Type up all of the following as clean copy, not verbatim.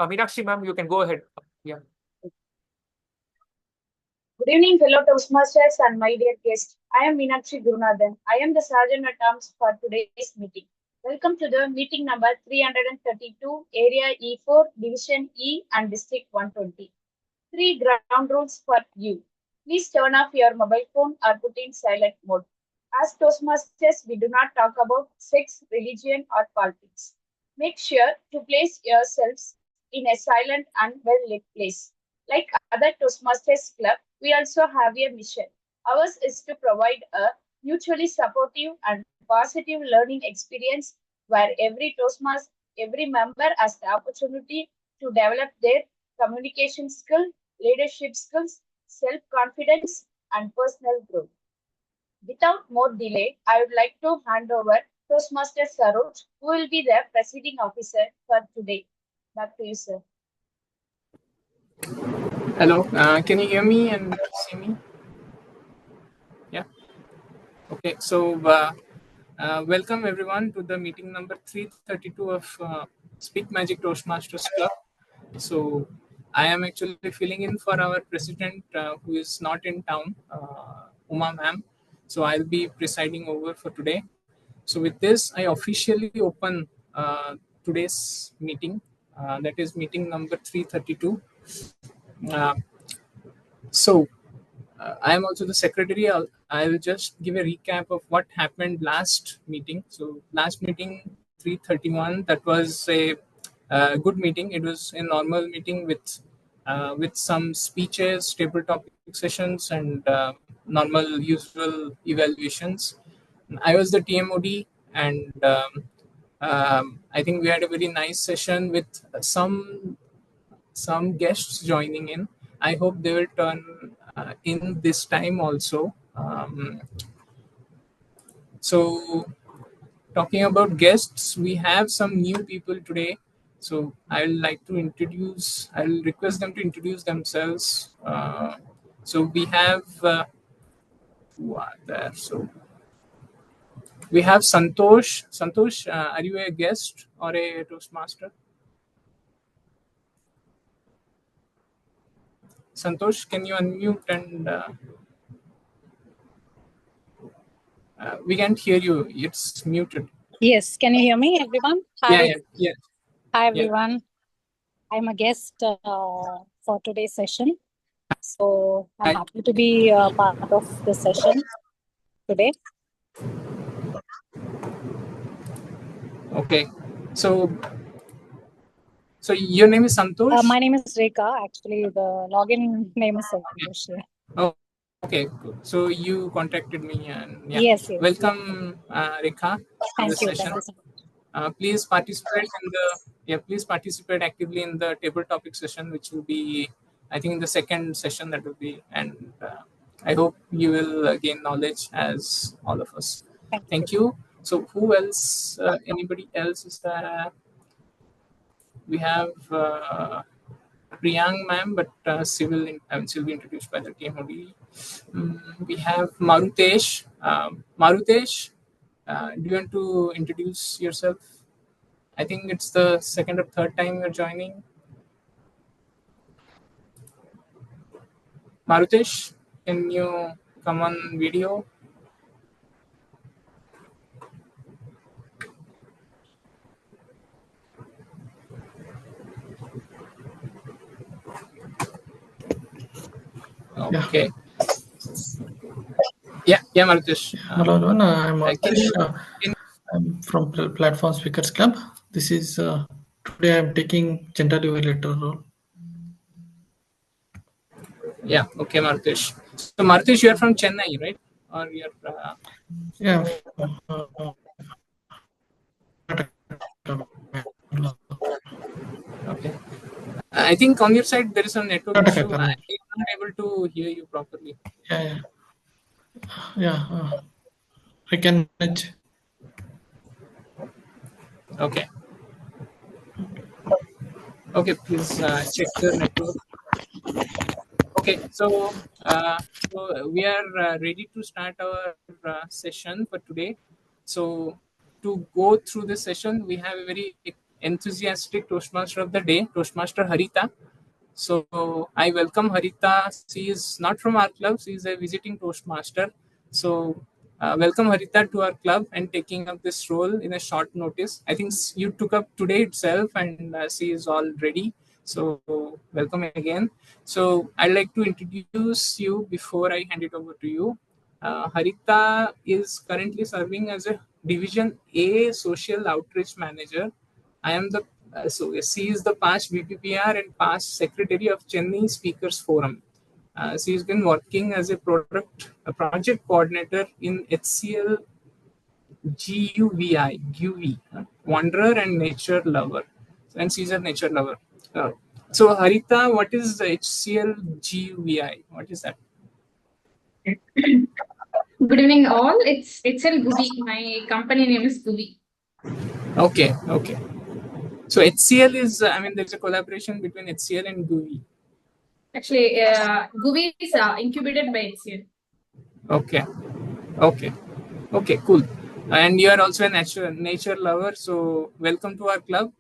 Meenakshi ma'am, you can go ahead. Yeah. Good evening, fellow Toastmasters and my dear guests. I am Meenakshi Gurunathan. I am the Sergeant at Arms for today's meeting. Welcome to the meeting number 332, Area E4, Division E and District 120. 3 ground rules for you. Please turn off your mobile phone or put in silent mode. As Toastmasters, we do not talk about sex, religion, or politics. Make sure to place yourselves in a silent and well-lit place. Like other Toastmasters club, we also have a mission. Ours is to provide a mutually supportive and positive learning experience where every member has the opportunity to develop their communication skill, leadership skills, self-confidence, and personal growth. Without more delay, I would like to hand over Toastmaster Saroj, who will be the presiding officer for today. Back to you, sir. Hello, can you hear me and see me? Yeah. Okay, so welcome everyone to the meeting number 332 of Speak Magic Toastmasters Club. So I am actually filling in for our president who is not in town, Uma ma'am. So I'll be presiding over for today. So with this, I officially open today's meeting. That is meeting number 332. So I am also the secretary. I'll just give a recap of what happened last meeting. So last meeting 331, that was a good meeting. It was a normal meeting with some speeches, table topic sessions, and normal usual evaluations. I was the TMOD, and I think we had a very nice session with some guests joining in. I hope they will turn in this time also. So talking about guests, we have some new people today. So I'll request them to introduce themselves. So we have, who are there? So we have Santosh. Santosh, are you a guest or a Toastmaster? Santosh, can you unmute and we can't hear you. It's muted. Yes. Can you hear me, everyone? Hi. Yeah. Hi, everyone. I'm a guest for today's session. So I'm happy to be part of the session today. Okay. So your name is Santosh? My name is Rekha. Actually, the login name is Santosh. Yeah. Oh, okay. Good. So you contacted me and Yes. Welcome, Rekha, to the session. Please participate please participate actively in the table topic session, which will be, I think, the second session that will be, and I hope you will gain knowledge as all of us. Thank you. So who else? Anybody else is there? We have Priyang ma'am, but she will be introduced by the TMOD. We have Marutesh. Marutesh, do you want to introduce yourself? I think it's the second or third time you're joining. Marutesh, can you come on video? Okay. Yeah, Marutesh. Hello, everyone. I'm Marutesh. I'm from Platform Speakers Club. This is today I'm taking gender evaluator role. Yeah, okay, Marutesh. So Marutesh, you're from Chennai, right? Or you're yeah. Okay. I think on your side there is a network issue. I'm not able to hear you properly. Yeah. I can manage. Okay. Okay, please check the network. Okay, so we are ready to start our session for today. So to go through the session, we have a very enthusiastic Toastmaster of the day, Toastmaster Harita. So I welcome Harita. She is not from our club. She is a visiting Toastmaster. So welcome Harita to our club and taking up this role in a short notice. I think you took up today itself, and she is all ready. So welcome again. So I'd like to introduce you before I hand it over to you. Harita is currently serving as a Division A Social Outreach Manager. I am the so she is the past VPPR and past Secretary of Chennai Speakers Forum. She's been working as a project coordinator in HCL GUVI, Wanderer and Nature Lover, and she's a nature lover. So Harita, what is the HCL GUVI? What is that? Good evening, all. It's GUVI. My company name is GUVI. Okay. So HCL is, there's a collaboration between HCL and GUVI. Actually, GUVI is incubated by HCL. Okay, cool. And you are also a nature lover, so welcome to our club.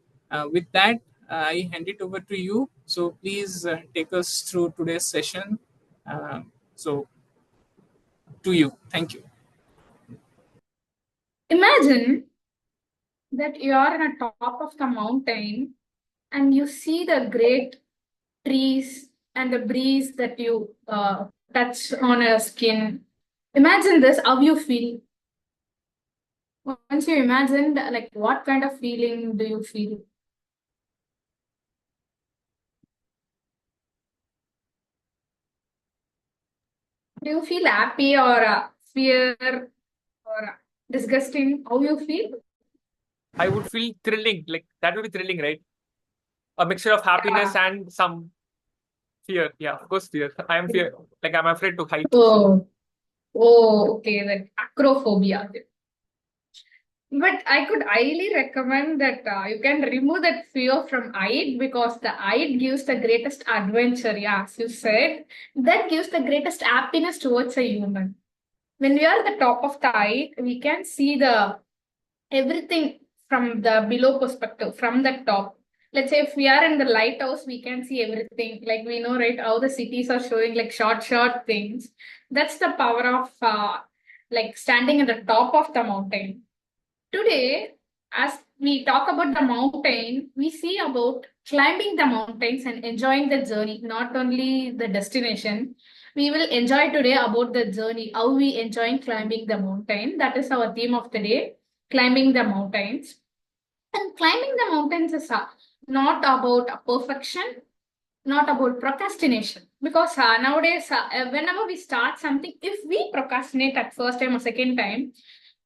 With that, I hand it over to you. So please take us through today's session. So to you, thank you. Imagine that you are on a top of the mountain and you see the great trees and the breeze that you touch on your skin. Imagine this, how you feel. Once you imagine, like, what kind of feeling do you feel? Do you feel happy or fear or disgusting? How you feel? I would feel thrilling. Like that would be thrilling, right? A mixture of happiness and some fear. Yeah, of course, fear. I am fear. Like I'm afraid to height. Okay, like acrophobia. But I could highly recommend that you can remove that fear from height because the height gives the greatest adventure. Yeah, as you said, that gives the greatest happiness towards a human. When we are at the top of the height, we can see the everything from the below perspective, from the top. Let's say if we are in the lighthouse, we can see everything. Like we know, right, how the cities are showing like short things. That's the power of like standing at the top of the mountain. Today, as we talk about the mountain, we see about climbing the mountains and enjoying the journey, not only the destination. We will enjoy today about the journey, how we enjoy climbing the mountain. That is our theme of the day, climbing the mountains. And climbing the mountains is not about perfection, not about procrastination. Because nowadays, whenever we start something, if we procrastinate at first time or second time,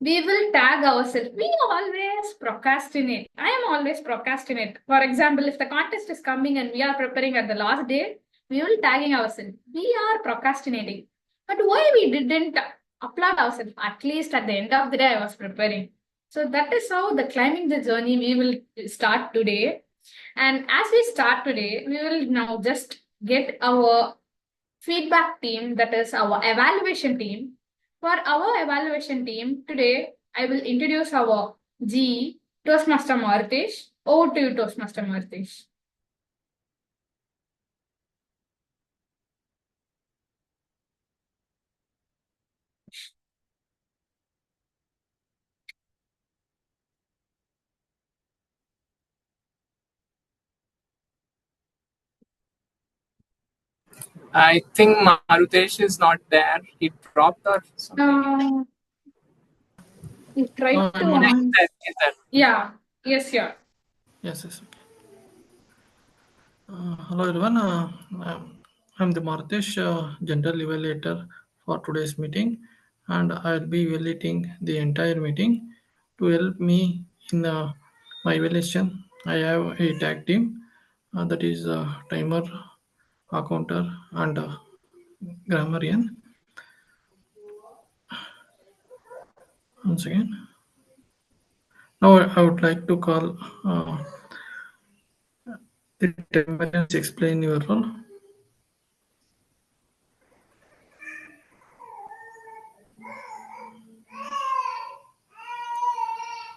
we will tag ourselves. We always procrastinate. I am always procrastinate. For example, if the contest is coming and we are preparing at the last day, we will tagging ourselves. We are procrastinating. But why we didn't applaud ourselves? At least at the end of the day, I was preparing. So that is how the climbing the journey we will start today. And as we start today, we will now just get our feedback team, that is our evaluation team. For our evaluation team, today I will introduce our G, Toastmaster Martish. Over to you, Toastmaster Martish. I think Marutesh is not there. He dropped or something. You tried to. Is that? Yeah. Yes, yeah. Yes. Okay. Hello everyone. I'm the Martesh, general evaluator for today's meeting, and I'll be evaluating the entire meeting. To help me in my evaluation, I have a tag team that is timer, accounter, and grammarian. Once again, now I would like to call the temperance explain your role.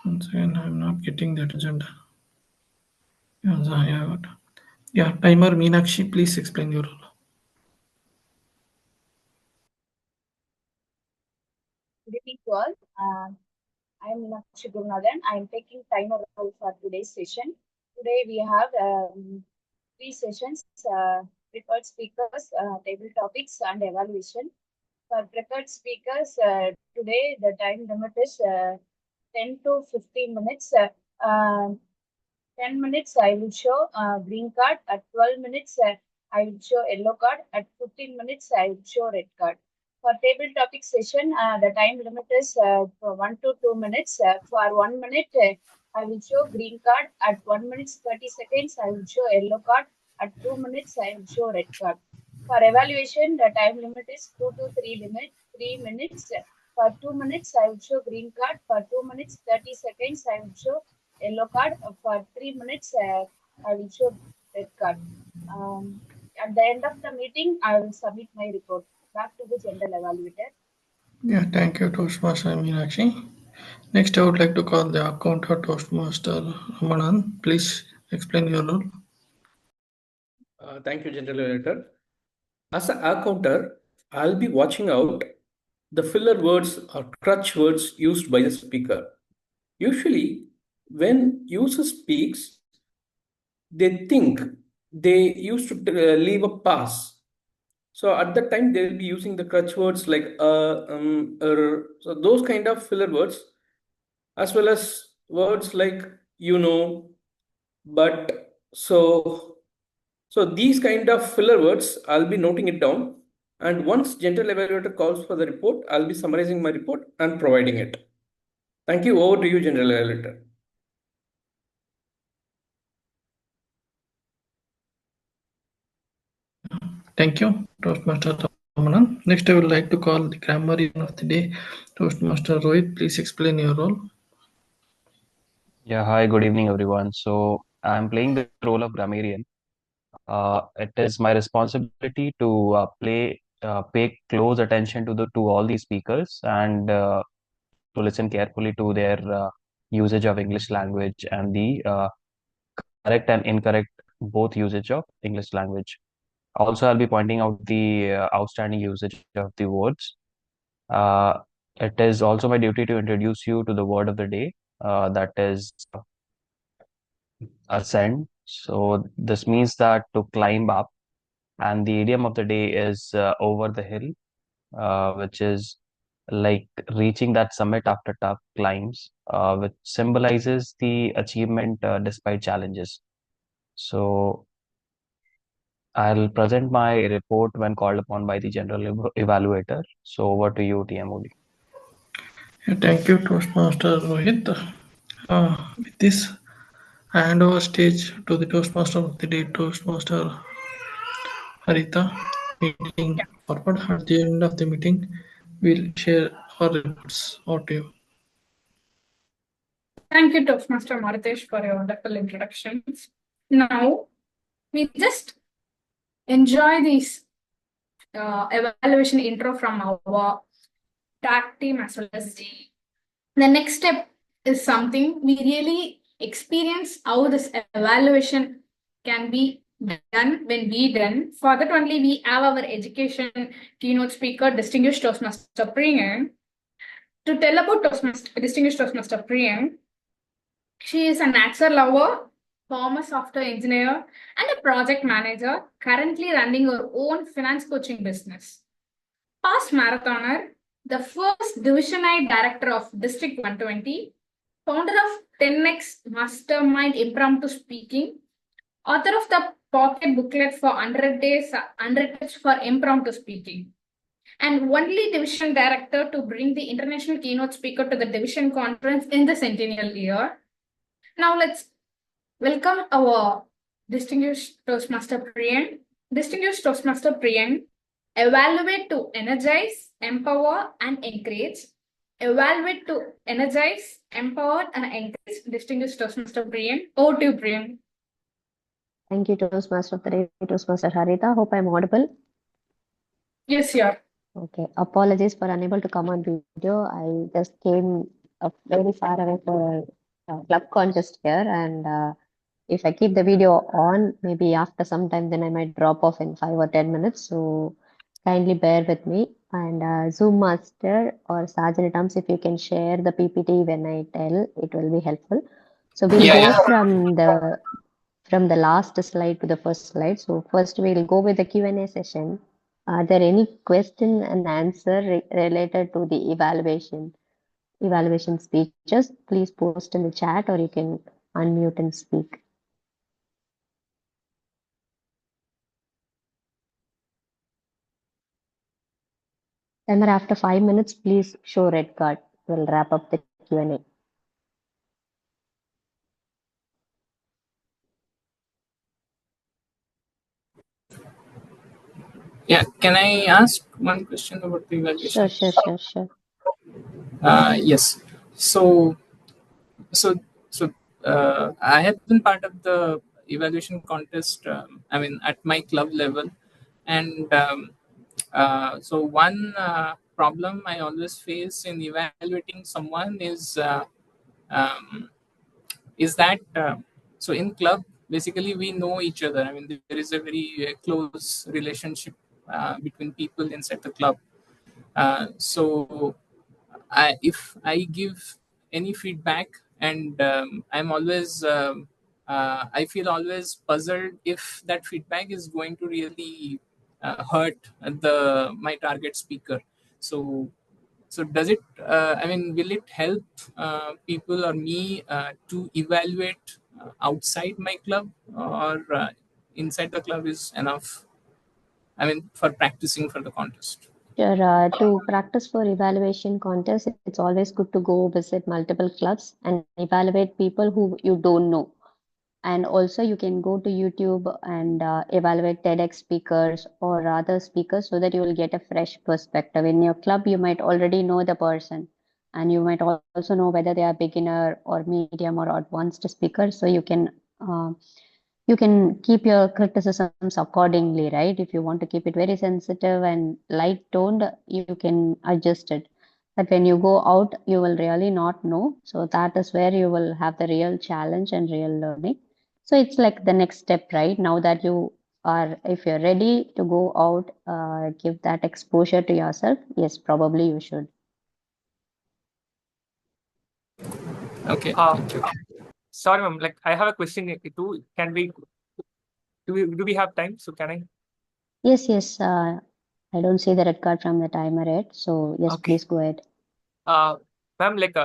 Once again, I'm not getting that agenda. Yeah, timer Meenakshi, please explain your role. Good evening to all. I am Meenakshi Gurunathan. I am taking timer role for today's session. Today we have three sessions, preferred speakers, table topics, and evaluation. For preferred speakers, today the time limit is 10 to 15 minutes. 10 minutes I will show green card. At 12 minutes I will show yellow card. At 15 minutes I will show red card. For table topic session, the time limit is for 1 to 2 minutes. For 1 minute, I will show green card. At 1 minute 30 seconds, I will show yellow card. At 2 minutes, I will show red card. For evaluation, the time limit is 2 to 3 minutes. For 2 minutes, I will show green card. For 2 minutes 30 seconds, I will show yellow card. For 3 minutes, I will show red card. At the end of the meeting, I will submit my report back to the general evaluator. Yeah, thank you, Toastmaster Meenakshi. Next, I would like to call the accountant Toastmaster Ramanan. Please explain your role. Thank you, General Editor. As an accounter, I'll be watching out the filler words or crutch words used by the speaker. Usually, when user speaks, they think they used to leave a pass. So at that time, they'll be using the crutch words like so those kind of filler words, as well as words like but, so these kind of filler words, I'll be noting it down. And once general evaluator calls for the report, I'll be summarizing my report and providing it. Thank you. Over to you, general evaluator. Thank you, Toastmaster Ramanan. Next, I would like to call the grammarian of the day, Toastmaster Rohit. Please explain your role. Yeah, hi, good evening, everyone. So I'm playing the role of grammarian. It is my responsibility to pay close attention to all these speakers and to listen carefully to their usage of English language and the correct and incorrect both usage of English language. Also, I'll be pointing out the outstanding usage of the words. It is also my duty to introduce you to the word of the day, that is ascend. So this means that to climb up, and the idiom of the day is over the hill, which is like reaching that summit after tough climbs, which symbolizes the achievement despite challenges. So I'll present my report when called upon by the general evaluator. So over to you, TMOD. Thank you, Toastmaster Rohit. With this, I hand over stage to the Toastmaster of the day, Toastmaster Harita. Meeting forward. At the end of the meeting, we'll share our reports. Over to you. Thank you, Toastmaster Maritesh, for your wonderful introductions. Now, we just enjoy this evaluation intro from our tag team as well as the next step is something we really experience how this evaluation can be done when we done. For that only we have our education keynote speaker, distinguished Toastmaster Priyan. To tell about distinguished Toastmaster Priyan, she is an actor lover, former software engineer, and a project manager, currently running her own finance coaching business. Past marathoner, the first Division I Director of District 120, founder of 10x Mastermind Impromptu Speaking, author of the pocket booklet for 100 days, 100 tips for impromptu speaking, and only division director to bring the international keynote speaker to the division conference in the centennial year. Now let's welcome our distinguished Toastmaster Priyan. Distinguished Toastmaster Priyan, evaluate to energize, empower, and encourage. Evaluate to energize, empower, and encourage. Distinguished Toastmaster Priyan. Over to you, Priyan. Thank you, Toastmaster of the day, Toastmaster Harita. Hope I'm audible. Yes, you are. Okay. Apologies for unable to come on video. I just came very far away for a club contest here, and if I keep the video on, maybe after some time, then I might drop off in 5 or 10 minutes. So kindly bear with me. And Zoom Master or Sergeant Arms, if you can share the PPT when I tell, it will be helpful. So we'll go from the last slide to the first slide. So first we'll go with the Q&A session. Are there any question and answer related to the evaluation speeches? Please post in the chat or you can unmute and speak. Timer after 5 minutes, please show red card. We'll wrap up the Q&A. Yeah, can I ask one question about the evaluation? Sure. Yes. So I have been part of the evaluation contest. I mean, at my club level, and so one problem I always face in evaluating someone um, is that so in club basically we know each other. I mean, there is a very close relationship between people inside the club. So if I give any feedback, and I'm always I feel always puzzled if that feedback is going to really hurt my target speaker. So does it I mean, will it help people or me to evaluate outside my club, or inside the club is enough, I mean, for practicing for the contest? Sure. To practice for evaluation contest, it's always good to go visit multiple clubs and evaluate people who you don't know. And also you can go to YouTube and evaluate TEDx speakers or other speakers so that you will get a fresh perspective. In your club, you might already know the person and you might also know whether they are beginner or medium or advanced speaker. So you can keep your criticisms accordingly, right? If you want to keep it very sensitive and light toned, you can adjust it. But when you go out, you will really not know. So that is where you will have the real challenge and real learning. So it's like the next step, right? Now that if you're ready to go out, give that exposure to yourself, yes, probably you should. Okay. Sorry, ma'am. Like, I have a question too. Can we? Do we have time? So can I? Yes. I don't see the red card from the timer yet. So yes, Okay. please go ahead. Ma'am, like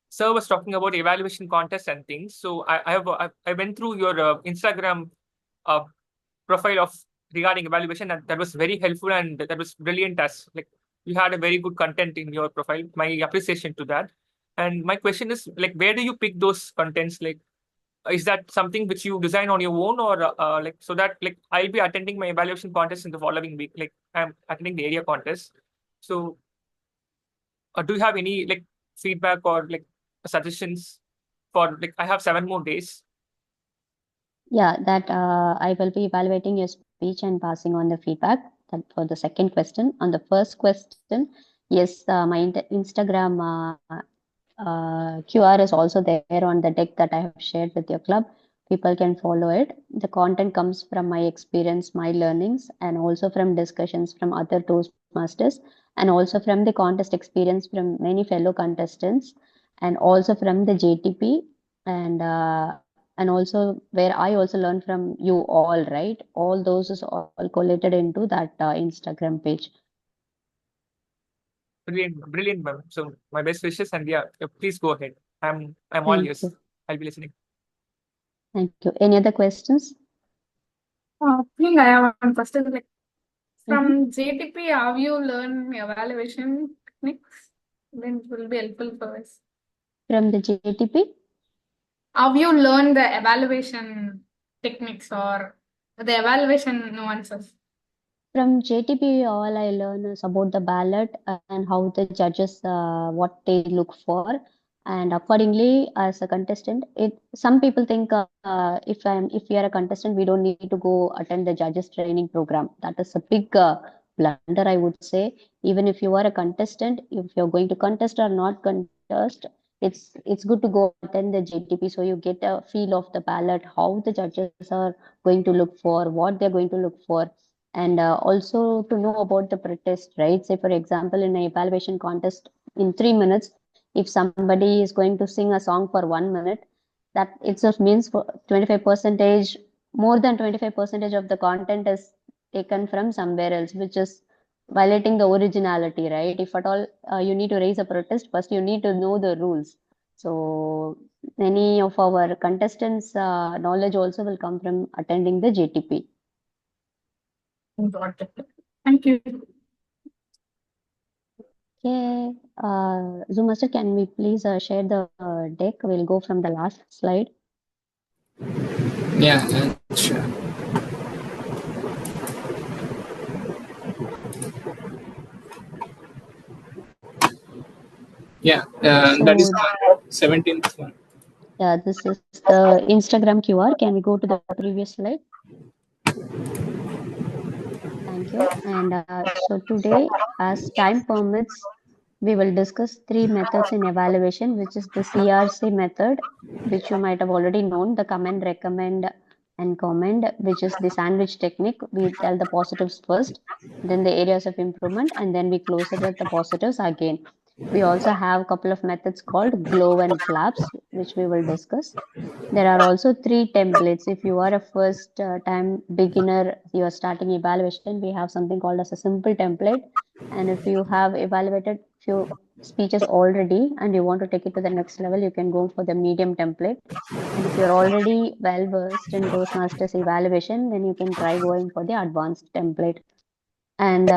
sir was talking about evaluation contests and things. So I went through your Instagram profile of regarding evaluation, and that was very helpful and that was brilliant. As like you had a very good content in your profile. My appreciation to that. And my question is, like, where do you pick those contents? Like, is that something which you design on your own, or like, so that like I'll be attending my evaluation contest in the following week? Like, I'm attending the area contest. So do you have any like feedback or like suggestions for, like, I have 7 more days? Yeah, that I will be evaluating your speech and passing on the feedback. That for the second question. On the first question, yes, my Instagram QR is also there on the deck that I have shared with your club. People can follow it. The content comes from my experience, my learnings, and also from discussions from other Toastmasters, and also from the contest experience from many fellow contestants, and also from the JTP, and also where I also learned from you all, right? All those is all collated into that Instagram page. Brilliant, ma'am. So my best wishes, and yeah, please go ahead. I'm all ears. I'll be listening. Thank you. Any other questions? I think I have one question. Like, from JTP, have you learned evaluation techniques? Then it will be helpful for us. From the JTP? Have you learned the evaluation techniques or the evaluation nuances? From JTP, all I learn is about the ballot and how the judges, what they look for. And accordingly, as a contestant, some people think if we are a contestant, we don't need to go attend the judges training program. That is a big blunder, I would say. Even if you are a contestant, if you're going to contest or not contest, it's good to go attend the JTP so you get a feel of the ballot, how the judges are going to look for, what they're going to look for, and also to know about the protest, right? Say, for example, in an evaluation contest, in 3 minutes, if somebody is going to sing a song for 1 minute, that itself means for 25 percentage, more than 25 percentage of the content is taken from somewhere else, which is violating the originality, right? If at all you need to raise a protest, first you need to know the rules. So many of our contestants' knowledge also will come from attending the JTP. Got it. Thank you. Okay, Zoom Master, can we please share the deck? We'll go from the last slide. Yeah, sure. Yeah, that is the 17th one. Yeah, this is the Instagram QR. Can we go to the previous slide? Thank you. And so today, as time permits, we will discuss 3 methods in evaluation, which is the CRC method, which you might have already known, the commend, recommend, and comment, which is the sandwich technique. We tell the positives first, then the areas of improvement, and then we close it with the positives again. We also have a couple of methods called glow and claps, which we will discuss. There are also 3 templates. If you are a first time beginner, you are starting evaluation, we have something called as a simple template. And if you have evaluated few speeches already and you want to take it to the next level, you can go for the medium template. And if you're already well versed in Toastmasters evaluation, then you can try going for the advanced template. And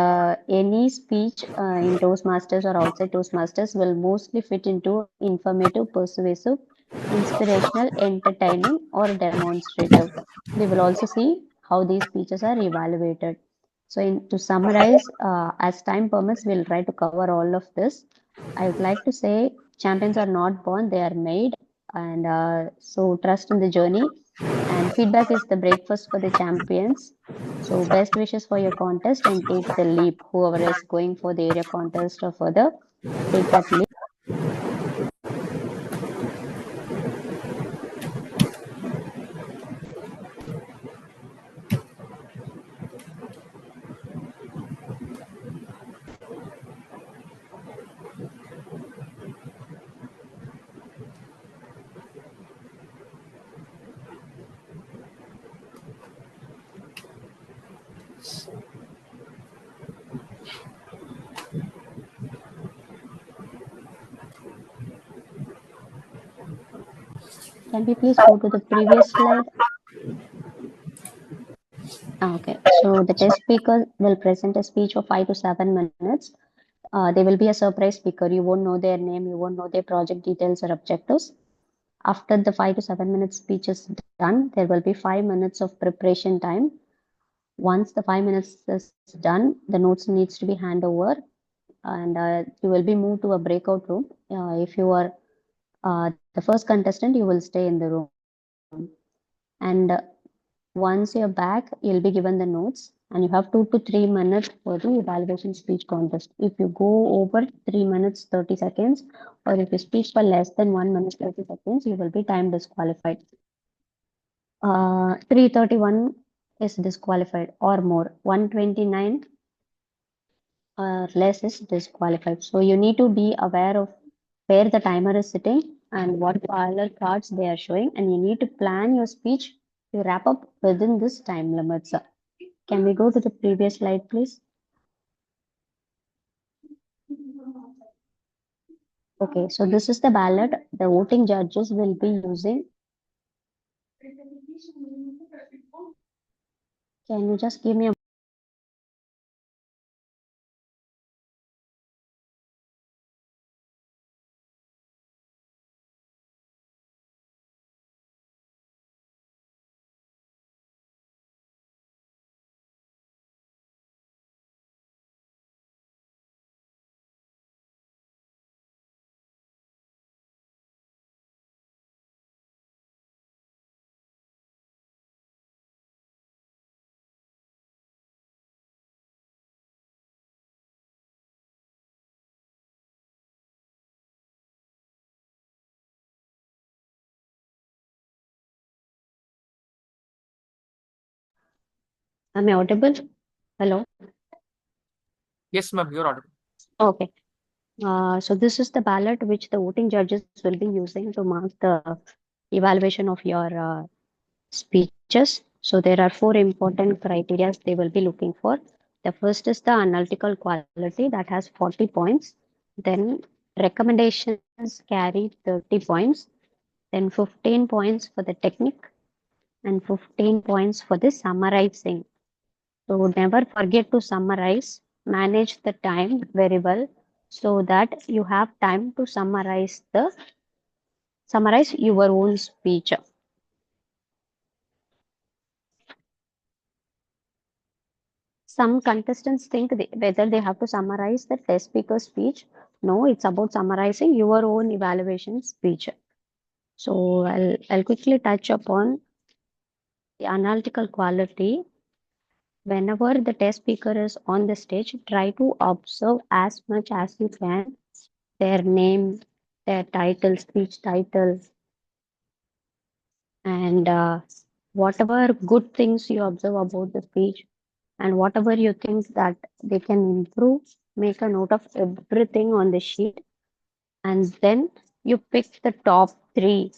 any speech in Toastmasters or outside Toastmasters will mostly fit into informative, persuasive, inspirational, entertaining, or demonstrative. We will also see how these speeches are evaluated. So to summarize, as time permits, we'll try to cover all of this. I would like to say champions are not born, they are made. And so trust in the journey. And feedback is the breakfast for the champions. So best wishes for your contest and take the leap. Whoever is going for the area contest or further, take that leap. Can we please go to the previous slide? Okay, so the test speaker will present a speech for 5 to 7 minutes. They will be a surprise speaker. You won't know their name, you won't know their project details or objectives. After the 5 to 7 minutes speech is done, there will be 5 minutes of preparation time. Once the 5 minutes is done, the notes needs to be handed over and you will be moved to a breakout room. If you are the first contestant, you will stay in the room. And once you're back, you'll be given the notes and you have 2 to 3 minutes for the evaluation speech contest. If you go over 3 minutes 30 seconds or if you speak for less than 1 minute 30 seconds, you will be time disqualified. 331 is disqualified or more. 129 or less is disqualified. So you need to be aware of where the timer is sitting and what parallel cards they are showing, and you need to plan your speech to wrap up within this time limits. Can we go to the previous slide, please? Okay, so this is the ballot. The voting judges will be using. Can you just give me a Am I audible? Hello? Yes, ma'am, you're audible. Okay. So this is the ballot which the voting judges will be using to mark the evaluation of your speeches. So there are 4 important criteria they will be looking for. The first is the analytical quality that has 40 points. Then recommendations carry 30 points. Then 15 points for the technique and 15 points for the summarizing. So never forget to summarize, manage the time very well so that you have time to summarize your own speech. Some contestants think whether they have to summarize the test speaker speech. No, it's about summarizing your own evaluation speech. So I'll quickly touch upon the analytical quality. Whenever the test speaker is on the stage, try to observe as much as you can their name, their title, speech title, and whatever good things you observe about the speech and whatever you think that they can improve, make a note of everything on the sheet, and then you pick the top 3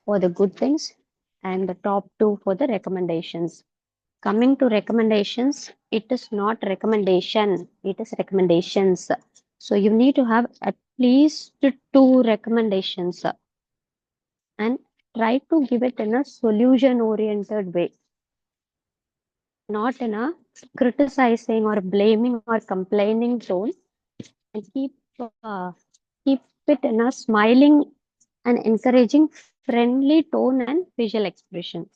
for the good things and the top 2 for the recommendations. Coming to recommendations, it is not recommendation, it is recommendations. So you need to have at least 2 recommendations and try to give it in a solution oriented way, not in a criticizing or blaming or complaining tone, and keep it in a smiling and encouraging friendly tone and facial expressions.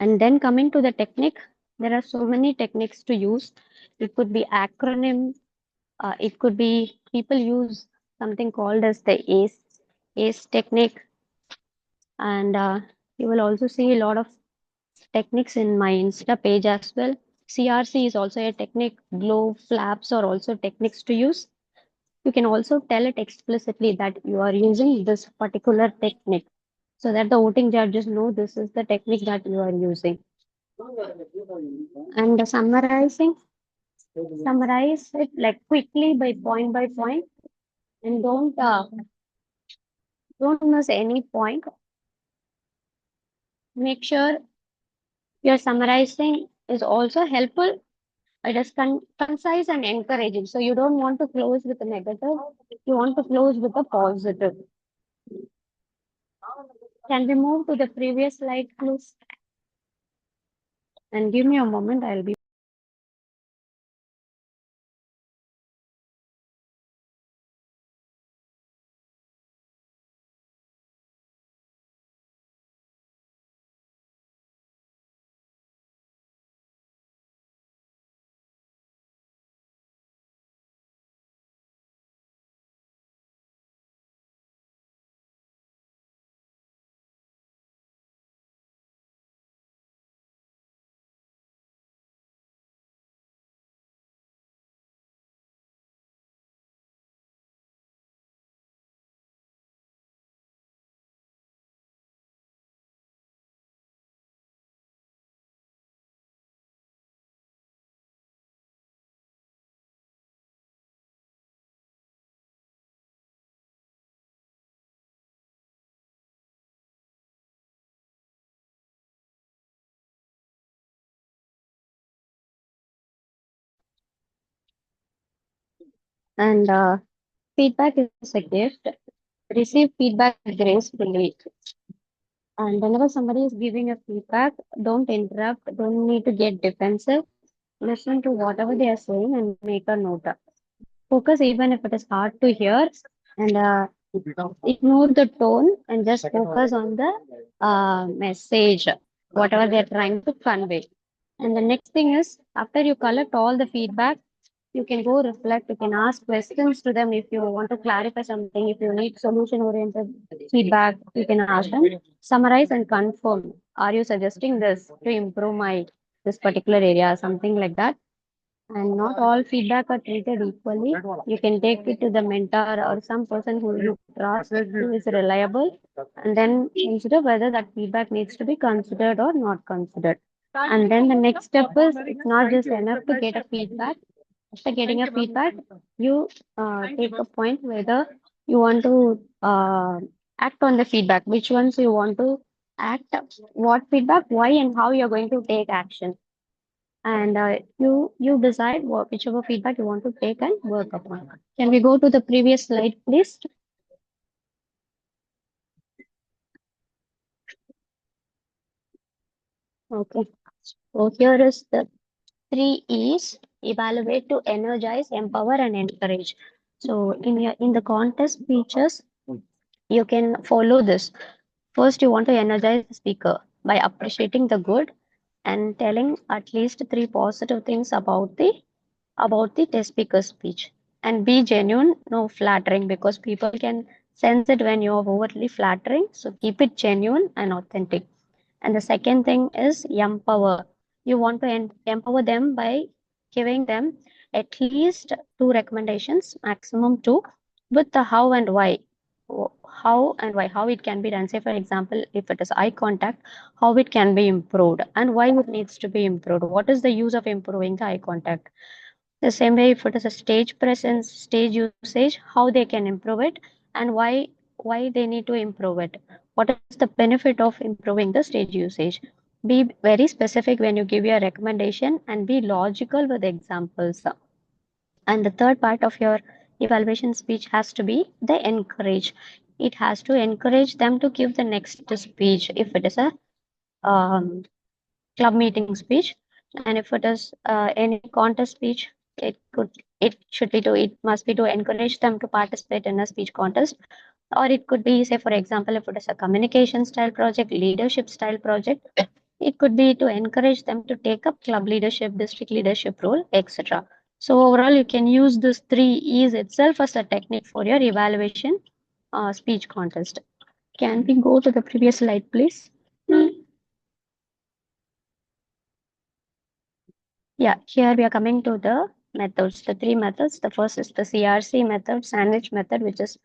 And then coming to the technique, there are so many techniques to use. It could be acronym, it could be people use something called as the ACE technique, and you will also see a lot of techniques in my Insta page as well. CRC is also a technique. Glow flaps are also techniques to use. You can also tell it explicitly that you are using this particular technique so that the voting judges know this is the technique that you are using. And summarize it like quickly by point, and don't miss any point. Make sure your summarizing is also helpful. It is concise and encouraging. So you don't want to close with a negative. You want to close with a positive. Can we move to the previous slide, please? And give me a moment. I'll be. And feedback is a gift. Receive feedback gracefully. And whenever somebody is giving a feedback, don't interrupt, don't need to get defensive. Listen to whatever they are saying and make a note. Focus even if it is hard to hear, and ignore the tone and just focus on the message, whatever they are trying to convey. And the next thing is, after you collect all the feedback, you can go reflect, you can ask questions to them if you want to clarify something, if you need solution oriented feedback, you can ask them. Summarize and confirm. Are you suggesting this to improve my this particular area, something like that? And not all feedback are treated equally. You can take it to the mentor or some person who you trust, who is reliable, and then consider whether that feedback needs to be considered or not considered. And then the next step is it's not just enough to get a feedback. After getting a feedback, you take a point whether you want to act on the feedback, which ones you want to act, what feedback, why, and how you're going to take action. And you decide whichever feedback you want to take and work upon. Can we go to the previous slide, please? Okay. So here is the 3 E's: evaluate, to energize, empower, and encourage. So in the contest speeches, you can follow this. First, you want to energize the speaker by appreciating the good and telling at least 3 positive things about the test speaker's speech. And be genuine, no flattering, because people can sense it when you're overtly flattering. So keep it genuine and authentic. And the second thing is empower. You want to empower them by giving them at least 2 recommendations, maximum 2, with the how and why. How and why, how it can be done. Say, for example, if it is eye contact, how it can be improved and why it needs to be improved. What is the use of improving the eye contact? The same way, if it is a stage presence, stage usage, how they can improve it and why they need to improve it. What is the benefit of improving the stage usage? Be very specific when you give your recommendation and be logical with examples. And the third part of your evaluation speech has to be the encourage. It has to encourage them to give the next speech if it is a club meeting speech, and if it is any contest speech, it must be to encourage them to participate in a speech contest. Or it could be, say, for example, if it is a communication style project, leadership style project, it could be to encourage them to take up club leadership, district leadership role, etc. So overall, you can use this 3 E's itself as a technique for your evaluation speech contest. Can we go to the previous slide, please? Yeah, here we are coming to the methods, the 3 methods. The first is the CRC method, sandwich method, which is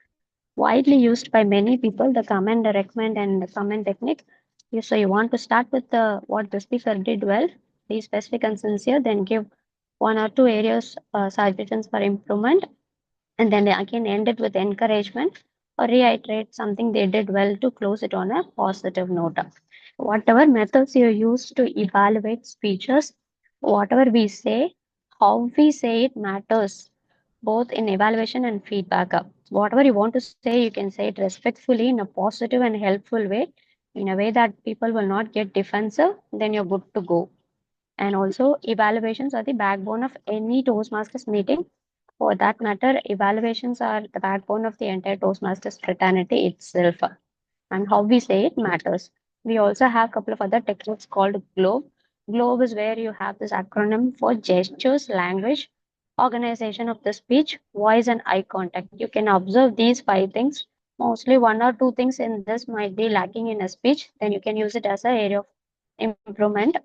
widely used by many people, the commend, the recommend, and the comment technique. So you want to start with what the speaker did well, be specific and sincere, then give 1 or 2 areas suggestions for improvement, and then they again end it with encouragement or reiterate something they did well to close it on a positive note. Whatever methods you use to evaluate speeches, whatever we say, how we say it matters both in evaluation and feedback. Whatever you want to say, you can say it respectfully in a positive and helpful way, in a way that people will not get defensive, then you're good to go. And also, evaluations are the backbone of any Toastmasters meeting. For that matter, evaluations are the backbone of the entire Toastmasters fraternity itself. And how we say it matters. We also have a couple of other techniques called GLOBE. GLOBE is where you have this acronym for gestures, language, organization of the speech, voice, and eye contact. You can observe these 5 things. Mostly 1 or 2 things in this might be lacking in a speech. Then you can use it as an area of improvement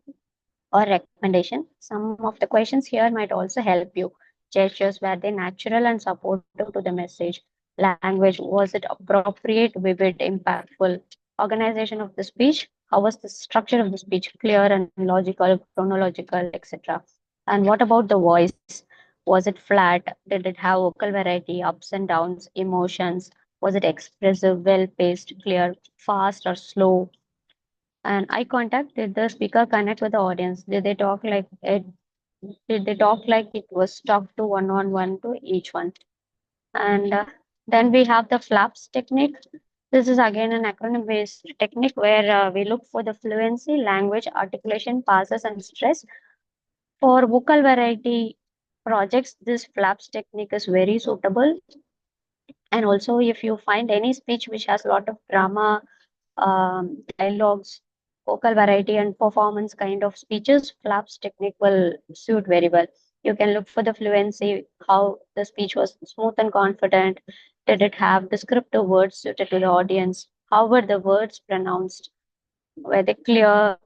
or recommendation. Some of the questions here might also help you. Gestures, were they natural and supportive to the message? Language, was it appropriate, vivid, impactful? Organization of the speech, how was the structure of the speech, clear and logical, chronological, etc. And what about the voice? Was it flat? Did it have vocal variety, ups and downs, emotions? Was it expressive, well paced, clear, fast or slow? And eye contact, did the speaker connect with the audience? Did they talk like it? Did they talk like it was talked to one-on-one to each one? And then we have the flaps technique. This is again an acronym based technique where we look for the fluency, language, articulation, pauses, and stress. For vocal variety projects, this flaps technique is very suitable. And also, if you find any speech which has a lot of drama, dialogues, vocal variety, and performance kind of speeches, flaps technique will suit very well. You can look for the fluency, how the speech was smooth and confident. Did it have descriptive words suited to the audience? How were the words pronounced? Were they clear?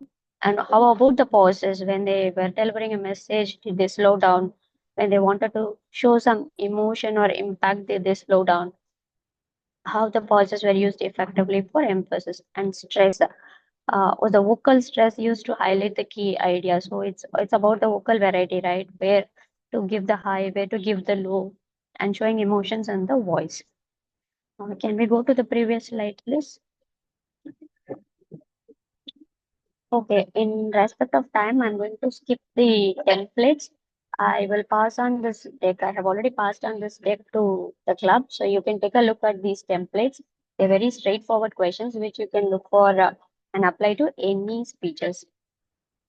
And how about the pauses when they were delivering a message? Did they slow down? When they wanted to show some emotion or impact, did they slow down? How the pauses were used effectively for emphasis and stress. or the vocal stress used to highlight the key idea. So it's about the vocal variety, right? Where to give the high, where to give the low, and showing emotions in the voice. Can we go to the previous slide, please? Okay, in respect of time, I'm going to skip the templates. I will pass on this deck. I have already passed on this deck to the club. So you can take a look at these templates. They're very straightforward questions which you can look for and apply to any speeches.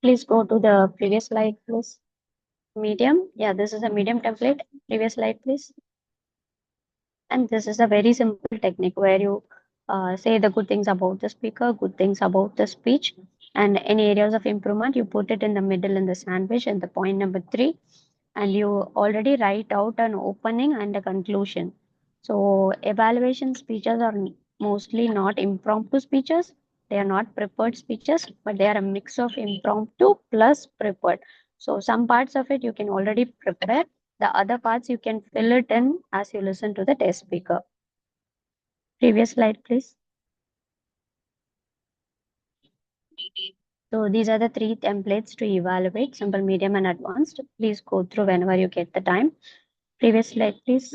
Please go to the previous slide, please. Medium. Yeah, this is a medium template. Previous slide, please. And this is a very simple technique where you say the good things about the speaker, good things about the speech, and any areas of improvement, you put it in the middle in the sandwich in the point number 3, and you already write out an opening and a conclusion. So evaluation speeches are mostly not impromptu speeches. They are not prepared speeches, but they are a mix of impromptu plus prepared. So some parts of it you can already prepare. The other parts you can fill it in as you listen to the test speaker. Previous slide, please. So these are the 3 templates to evaluate, simple, medium, and advanced. Please go through whenever you get the time. Previous slide, please.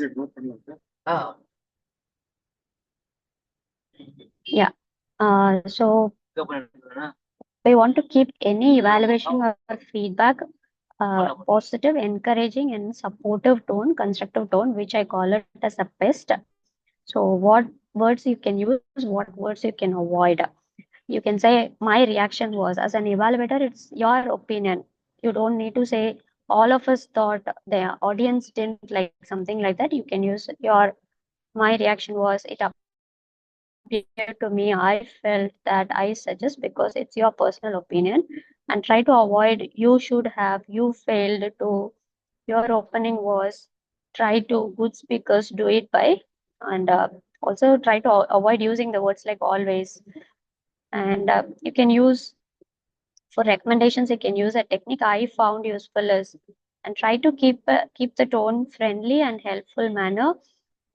Yeah. So we want to keep any evaluation or feedback positive, encouraging, and supportive tone, constructive tone, which I call it as a PEST. So what words you can use, what words you can avoid. You can say, my reaction was, as an evaluator, it's your opinion. You don't need to say, all of us thought, the audience didn't like, something like that. You can use my reaction was, it appeared to me, I felt that, I suggest, because it's your personal opinion. And try to avoid, you should have, you failed to, your opening was, try to, good speakers do it by, and also try to avoid using the words like always. And you can use, for recommendations, you can use a technique I found useful is, and try to keep the tone friendly and helpful manner.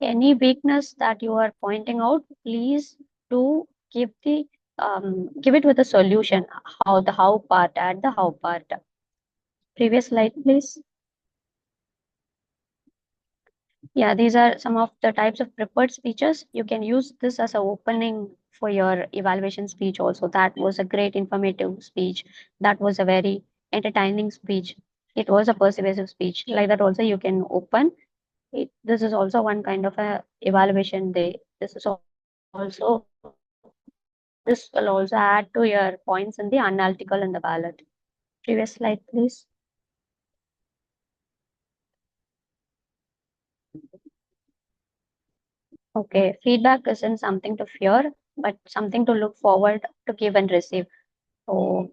Any weakness that you are pointing out, please do give it with a solution. How part, add the how part. Previous slide, please. Yeah, these are some of the types of prepared speeches. You can use this as an opening for your evaluation speech also. That was a great informative speech. That was a very entertaining speech. It was a persuasive speech. Like that also you can open it. This is also one kind of a evaluation day. This will also add to your points in the analytical and the ballot. Previous slide, please. Okay, feedback isn't something to fear, but something to look forward to give and receive. So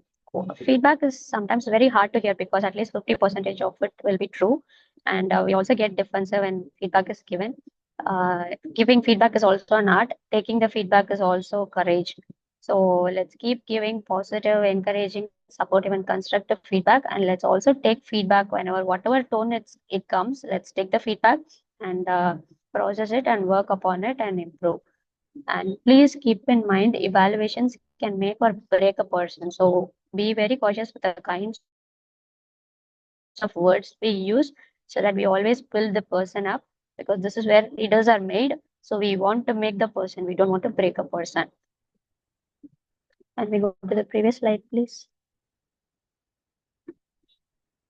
feedback is sometimes very hard to hear because at least 50% of it will be true. And we also get defensive when feedback is given. Giving feedback is also an art. Taking the feedback is also courage. So let's keep giving positive, encouraging, supportive, and constructive feedback. And let's also take feedback whenever, whatever tone it comes, let's take the feedback and process it and work upon it and improve. And please keep in mind, evaluations can make or break a person. So be very cautious with the kinds of words we use so that we always build the person up, because this is where leaders are made. So we want to make the person, we don't want to break a person. And we go to the previous slide, please.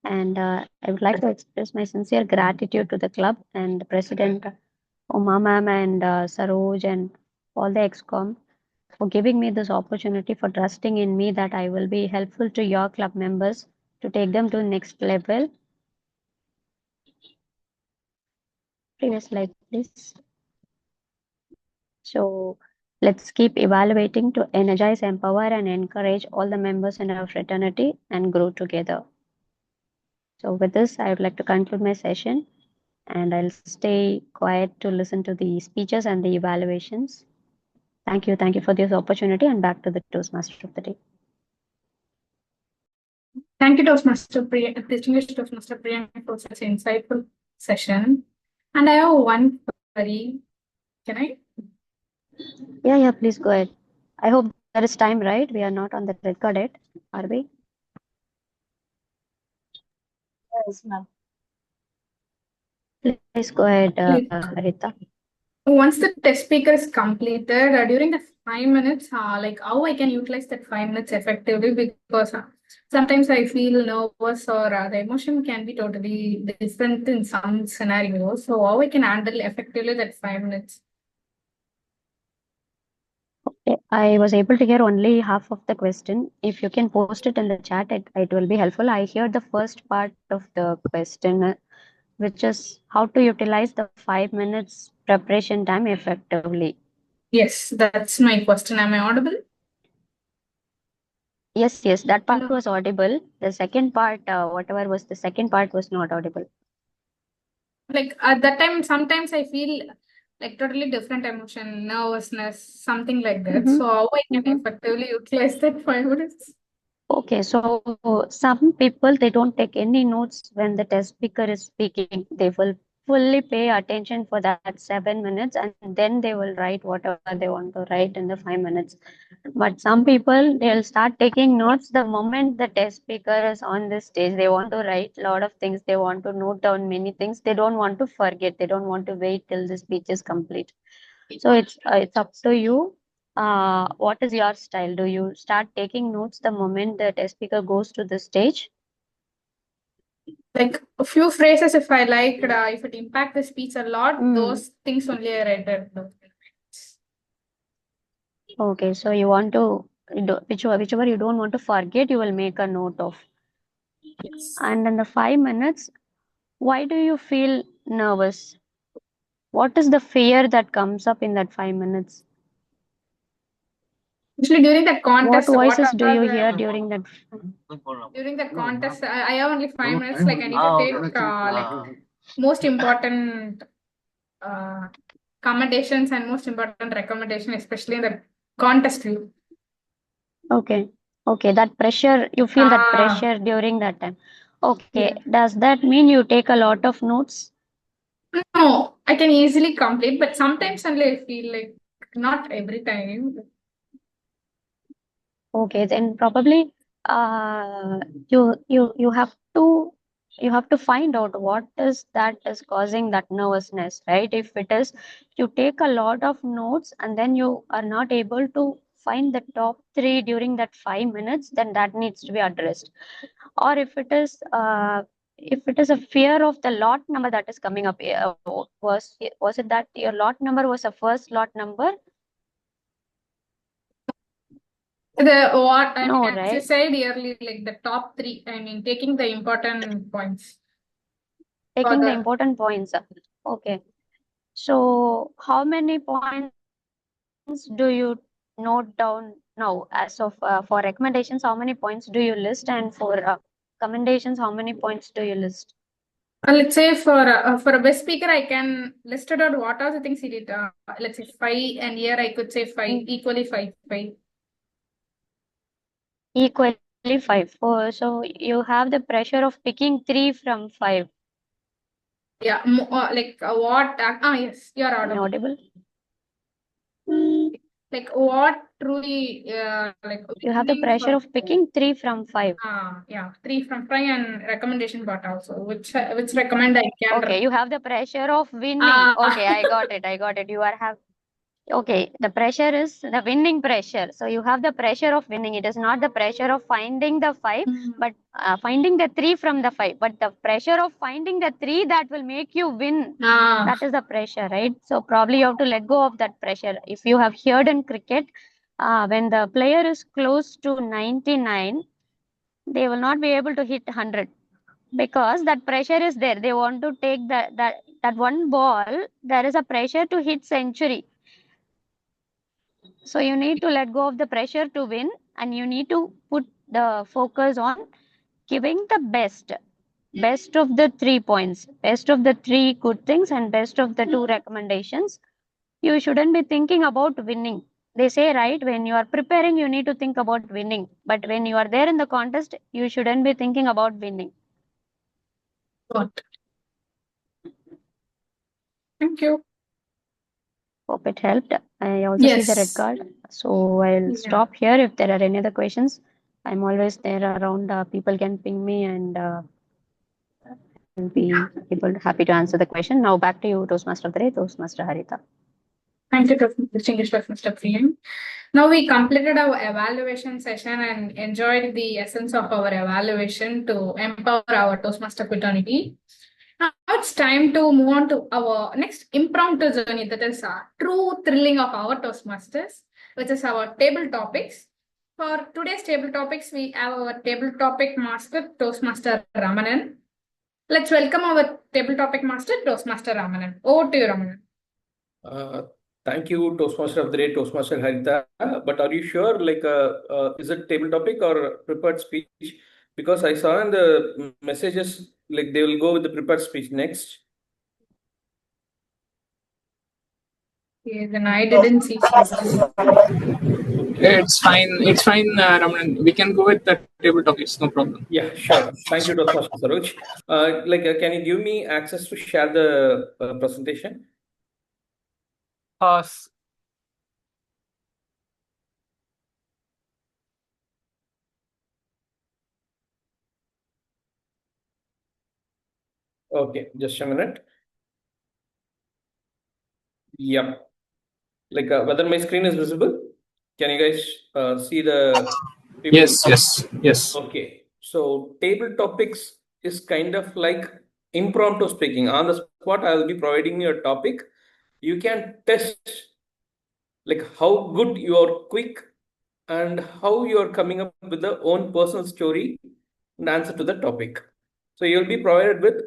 And I would like to express my sincere gratitude to the club and President Uma ma'am and Saroj and all the ExCom for giving me this opportunity, for trusting in me that I will be helpful to your club members to take them to the next level. Previous slide, please. So let's keep evaluating to energize, empower, and encourage all the members in our fraternity and grow together. So with this, I would like to conclude my session, and I'll stay quiet to listen to the speeches and the evaluations. Thank you. Thank you for this opportunity, and back to the Toastmaster of the day. Thank you, distinguished Toastmaster Priyanka, for such an insightful session. And I have one query. Can I? Yeah, please go ahead. I hope is time, right? We are not on the red card yet, are we? Yes, ma'am. Please go ahead, Rita. Once the test speaker is completed, during the 5 minutes, like how I can utilize that 5 minutes effectively, because sometimes I feel nervous, or the emotion can be totally different in some scenarios. So how I can handle effectively that 5 minutes? Okay, I was able to hear only half of the question. If you can post it in the chat, it will be helpful. I heard the first part of the question, which is how to utilize the 5 minutes preparation time effectively. Yes, that's my question. Am I audible? Yes, that part Hello. was audible. The second part, whatever was the second part, was not audible. Like at that time, sometimes I feel like totally different emotion, nervousness, something like that. So how I can effectively utilize that 5 minutes? Okay, so some people, they don't take any notes when the test speaker is speaking. They will fully pay attention for that 7 minutes, and then they will write whatever they want to write in the 5 minutes. But some people, they'll start taking notes the moment the test speaker is on the stage. They want to write a lot of things. They want to note down many things. They don't want to forget. They don't want to wait till the speech is complete. So it's up to you. What is your style? Do you start taking notes the moment the test speaker goes to the stage? Like a few phrases, if I like, if it impact the speech a lot, those things only I read it. Okay, so you want to, whichever you don't want to forget, you will make a note of. Yes. And in the 5 minutes, why do you feel nervous? What is the fear that comes up in that 5 minutes? Actually, during the What contest, voices do you hear during that? During the contest, I have only 5 minutes. Like I need to take like most important commendations and most important recommendation, especially in the contest view. Okay, that pressure, you feel that pressure during that time. Okay, does that mean you take a lot of notes? No, I can easily complete, but sometimes only I feel like not every time. Okay, then probably you have to find out what is that is causing that nervousness, right? If it is you take a lot of notes and then you are not able to find the top 3 during that 5 minutes, then that needs to be addressed. Or if it is a fear of the lot number that is coming up, was it that your lot number was a first lot number? What I No, mean, as you right? said earlier, like the top 3, I mean, taking the important points. Taking the important points. Okay. So how many points do you note down now? As of for recommendations, how many points do you list? And for commendations, how many points do you list? Let's say for a best speaker, I can list it out what are the things he did. Let's say 5, and here I could say 5, equally 5. Equally 5. Oh, so you have the pressure of picking 3 from 5. Yeah, like what? Yes, you're audible. Like what truly, like you have the pressure of picking 3 from 5. Yeah, 3 from 5 and recommendation part also. Which recommend I can. Okay, you have the pressure of winning. Okay, I got it. You are okay, the pressure is the winning pressure. So you have the pressure of winning. It is not the pressure of finding the 5, but finding the 3 from the 5. But the pressure of finding the 3 that will make you win. That is the pressure, right? So probably you have to let go of that pressure. If you have heard in cricket, when the player is close to 99, they will not be able to hit 100 because that pressure is there. They want to take that one ball. There is a pressure to hit century. So you need to let go of the pressure to win, and you need to put the focus on giving the best of the 3 points, best of the 3 good things, and best of the 2 recommendations. You shouldn't be thinking about winning. They say, right, when you are preparing, you need to think about winning. But when you are there in the contest, you shouldn't be thinking about winning. What? Thank you. Hope it helped. I also see the red Yes. card. So I'll stop here. If there are any other questions, I'm always there around. People can ping me and I'll be happy to answer the question. Now back to you, Toastmaster of the Day, Toastmaster Harita. Thank you, distinguished Toastmaster Priyan. Now we completed our evaluation session and enjoyed the essence of our evaluation to empower our Toastmaster fraternity. Now it's time to move on to our next impromptu journey, that is a true thrilling of our Toastmasters, which is our table topics. For today's table topics, we have our table topic master, Toastmaster Ramanan. Let's welcome our table topic master, Toastmaster Ramanan. Over to you, Ramanan. Thank you, Toastmaster of the Day, Toastmaster Harita. But are you sure, is it table topic or prepared speech? Because I saw in the messages, like they will go with the prepared speech next. Okay, then I didn't see. It's fine, Ramanan. We can go with the table topics, no problem. Yeah, sure. Thank you, Toastmaster Saroj. Can you give me access to share the presentation? Okay, just a minute. Yep. Whether my screen is visible? Can you guys see the people? Yes. Okay. So table topics is kind of like impromptu speaking. On the spot, I will be providing you a topic. You can test how good you are quick and how you are coming up with the own personal story and answer to the topic. So you'll be provided with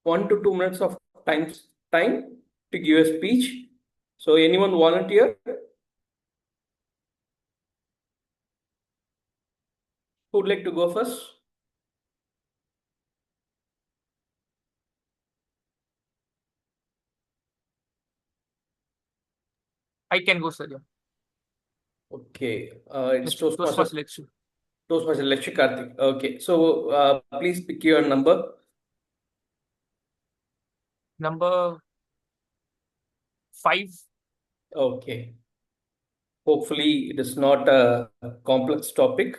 1 to 2 minutes of time to give a speech. So anyone volunteer? Who would like to go first? I can go, sir. Yeah. Okay. It's Toastmaster. Toastmaster Lecture Karthik. Okay. So please pick your number. Number 5. Okay. Hopefully, it is not a complex topic.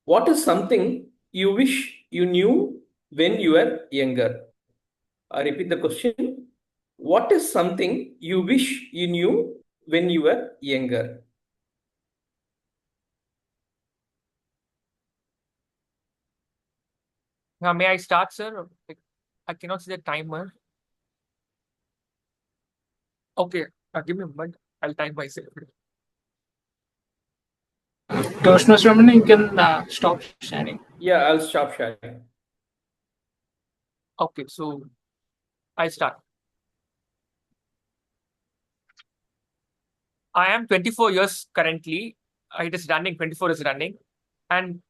What is something you wish you knew when you were younger? I repeat the question. What is something you wish you knew when you were younger? May I start, sir? I cannot see the timer. Okay, give me a moment. I'll time myself. Toastmaster Ramanan, you can stop sharing. Yeah, I'll stop sharing. Okay, so I start. I am 24 years currently. It is running, 24 is running. And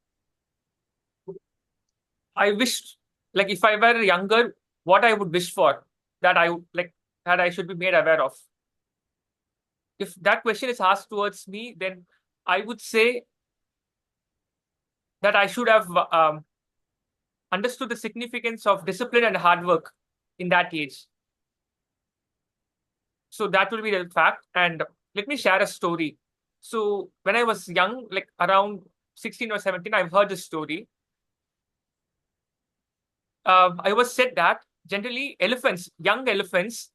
I wish, if I were younger, what I would wish for that I should be made aware of. If that question is asked towards me, then I would say that I should have understood the significance of discipline and hard work in that age. So that will be the fact. And let me share a story. So when I was young, around 16 or 17, I've heard this story. I was said that generally young elephants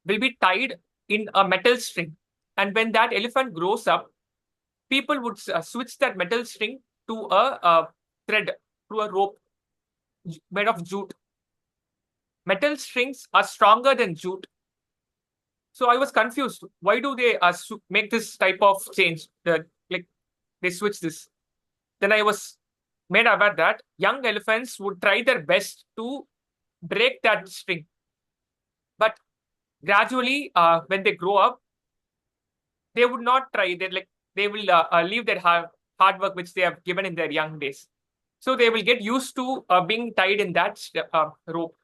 will be tied in a metal string. And when that elephant grows up, people would switch that metal string to a thread, to a rope made of jute. Metal strings are stronger than jute. So I was confused. Why do they make this type of change? They switch this. Then I was made aware that young elephants would try their best to break that string. But gradually, when they grow up, they would not try. They will leave their hard work which they have given in their young days. So they will get used to being tied in that rope.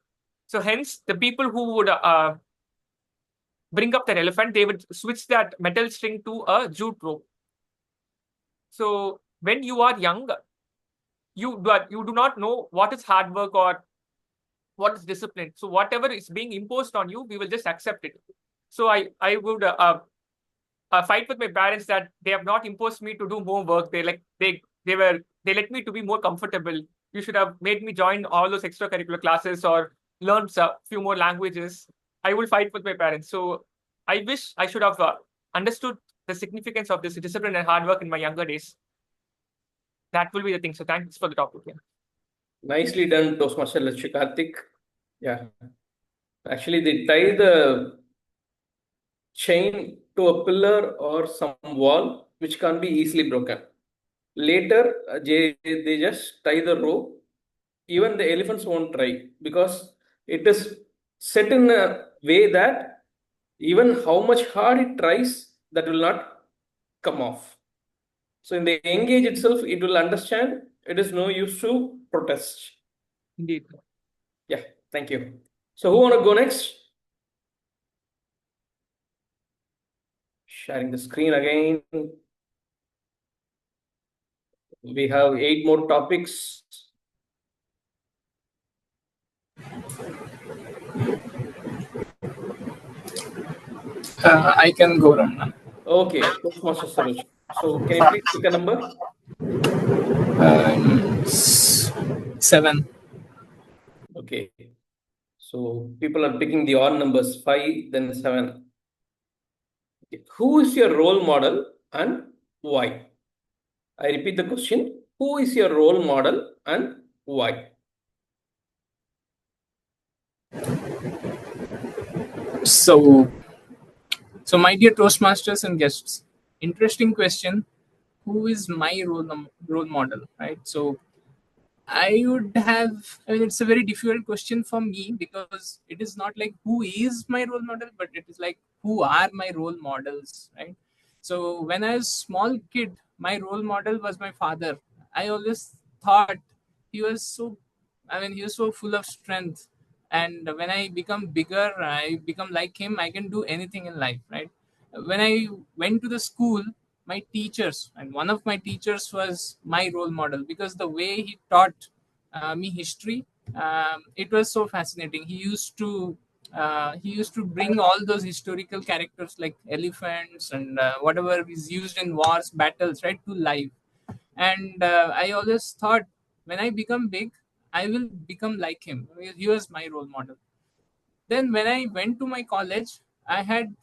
So hence, the people who would bring up their elephant, they would switch that metal string to a jute rope. So when you are young, you do not know what is hard work or what is discipline. So whatever is being imposed on you, we will just accept it. So I would fight with my parents that they have not imposed me to do more work. They let me to be more comfortable. You should have made me join all those extracurricular classes or learn a few more languages. I will fight with my parents. So I wish I should have understood the significance of this discipline and hard work in my younger days. That will be the thing. So thanks for the topic. Yeah. Nicely done, Toastmaster Karthik. Yeah. Actually, they tie the chain to a pillar or some wall which can't be easily broken. Later, they just tie the rope. Even the elephants won't try because it is set in a way that even how much hard it tries, that will not come off. So in the young age itself, it will understand it is no use to protest. Indeed. Yeah, thank you. So who want to go next? Sharing the screen again. We have 8 more topics. I can go on now. Okay, Toastmaster Saroj. So can you please pick a number? 7. Okay. So people are picking the odd numbers, 5, then 7. Okay. Who is your role model and why? I repeat the question. Who is your role model and why? So my dear Toastmasters and guests, interesting question. Who is my role model, right? So I would have, I mean, it's a very difficult question for me because it is not like who is my role model, but it is like who are my role models, right? So when I was small kid, my role model was my father. I always thought he was so, I mean, he was so full of strength. And when I become bigger, I become like him. I can do anything in life, right? When I went to the school, my teachers, and one of my teachers was my role model because the way he taught me history, it was so fascinating. He used to bring all those historical characters like elephants and whatever is used in wars, battles, right, to life. And I always thought when I become big, I will become like him. He was my role model. Then when I went to my college, I had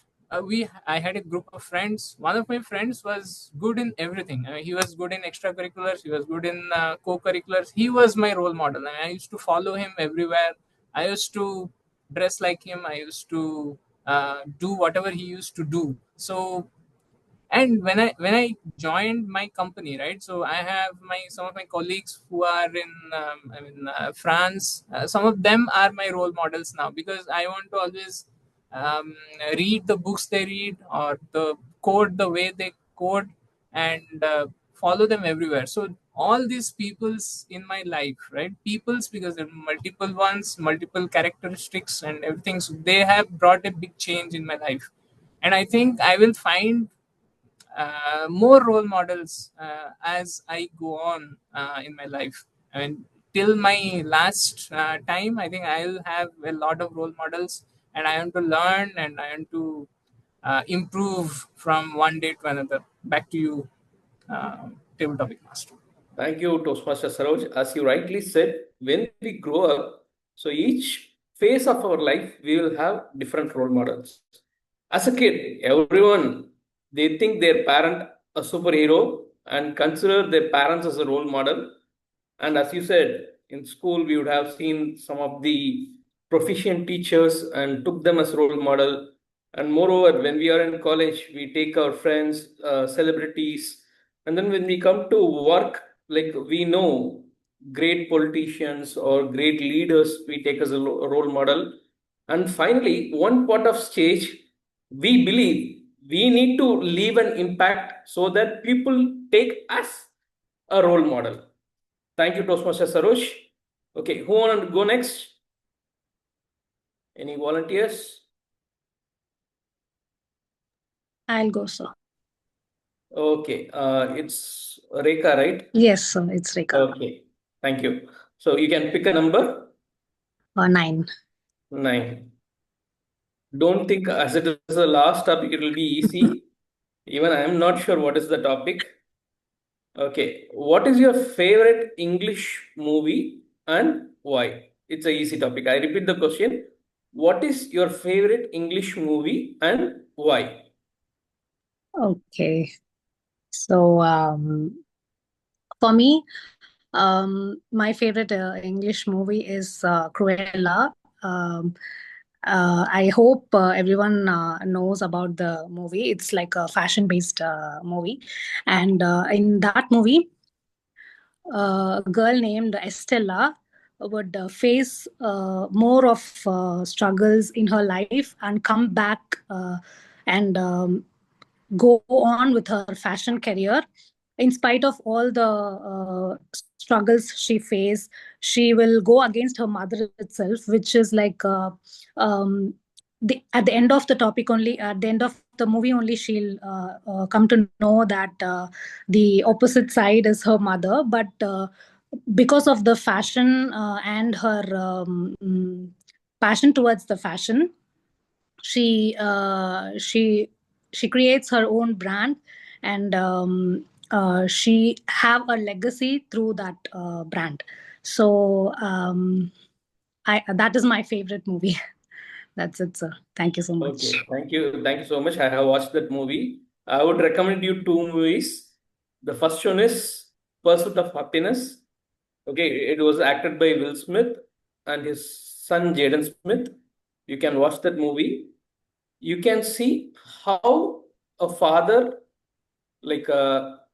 I had a group of friends. One of my friends was good in everything. He was good in extracurriculars, he was good in co-curriculars. He was my role model, and I used to follow him everywhere. I used to dress like him. I used to do whatever he used to do. So, and when I joined my company, right, so I have my some of my colleagues who are in France. Some of them are my role models now because I want to always read the books they read or the code the way they code, and follow them everywhere. So all these peoples in my life, right, peoples, because there are multiple ones, multiple characteristics and everything, so they have brought a big change in my life. And I think I will find more role models as I go on in my life. I mean, till my last time, I think I'll have a lot of role models, and I want to learn and I want to improve from one day to another. Back to you, table topic master. Thank you, Toastmaster Saroj. As you rightly said, when we grow up, so each phase of our life, we will have different role models. As a kid, everyone, they think their parent a superhero and consider their parents as a role model. And as you said, in school, we would have seen some of the proficient teachers and took them as role model. And moreover, when we are in college, we take our friends, celebrities, and then when we come to work, like we know great politicians or great leaders, we take as a role model. And finally, one part of stage, we believe we need to leave an impact so that people take us a role model. Thank you, Toastmaster Sarosh. Okay, who want to go next? Any volunteers? I'll go, sir. Okay, it's Rekha, right? Yes, sir. It's Rekha. Okay, thank you. So you can pick a number. 9. 9. Don't think as it is the last topic, it will be easy. Even I am not sure what is the topic. Okay, what is your favorite English movie and why? It's an easy topic. I repeat the question. What is your favorite English movie and why? Okay. So for me, my favorite English movie is Cruella. Um, I hope everyone knows about the movie. It's like a fashion-based movie, and in that movie, a girl named Estella would face more of struggles in her life and come back and go on with her fashion career. In spite of all the struggles she faced, she will go against her mother itself, which is like at the end of the topic only, at the end of the movie only, she'll come to know that the opposite side is her mother. But because of the fashion and her passion towards the fashion, she uh, she she creates her own brand, and she have a legacy through that brand. So that is my favorite movie. That's it, sir. Thank you so much. Okay, thank you. Thank you so much. I have watched that movie. I would recommend you two movies. The first one is Pursuit of Happiness. Okay, it was acted by Will Smith and his son Jaden Smith. You can watch that movie. You can see how a father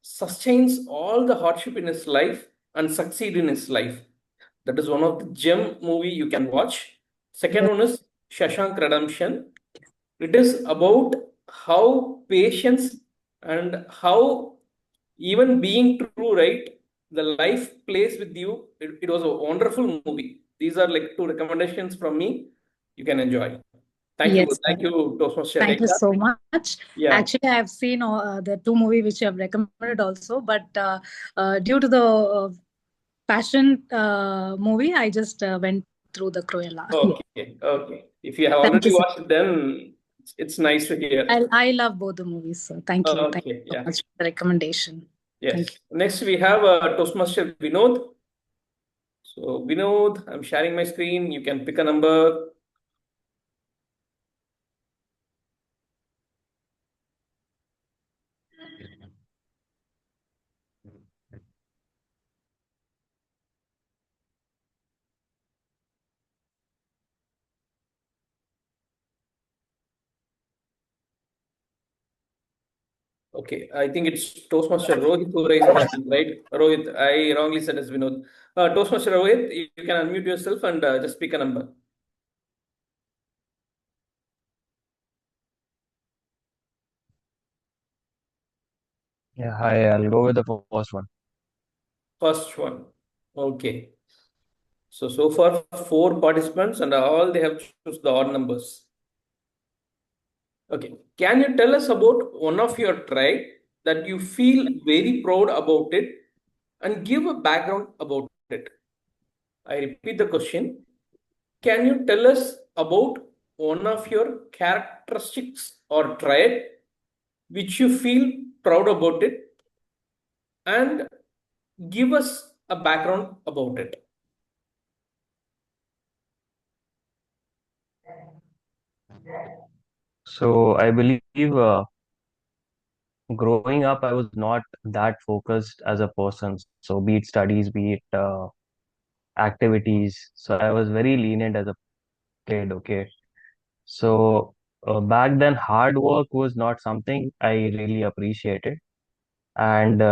sustains all the hardship in his life and succeed in his life. That is one of the gem movie you can watch. Second one is Shashank Redemption. It is about how patience and how even being true, right? The life plays with you. It was a wonderful movie. These are like two recommendations from me. You can enjoy. Thank you. Yes, Thank you, Toastmaster thank you Rekha. so much. Yeah. Actually, I have seen the two movie which you have recommended also, but due to the passion movie, I just went through the Cruella. Okay. Okay. If you have Thank already you, sir. watched it, then it's nice to hear. I love both the movies, so thank you. Thank you Okay. so Yeah. much for the recommendation. Thank Yes. Next, we have Toastmaster Vinod. So, Vinod, I'm sharing my screen. You can pick a number. Okay, I think it's Toastmaster Rohit who raised the hand, right? Rohit, I wrongly said as Vinod. Toastmaster Rohit, you can unmute yourself and just pick a number. Yeah, hi, I'll go with the first one. First one. Okay. So far, four participants and all they have choose the odd numbers. Okay. Can you tell us about one of your tribe that you feel very proud about it and give a background about it? I repeat the question. Can you tell us about one of your characteristics or trait which you feel proud about it and give us a background about it? So I believe growing up, I was not that focused as a person. So be it studies, be it activities. So I was very lenient as a kid, okay? So back then, hard work was not something I really appreciated. And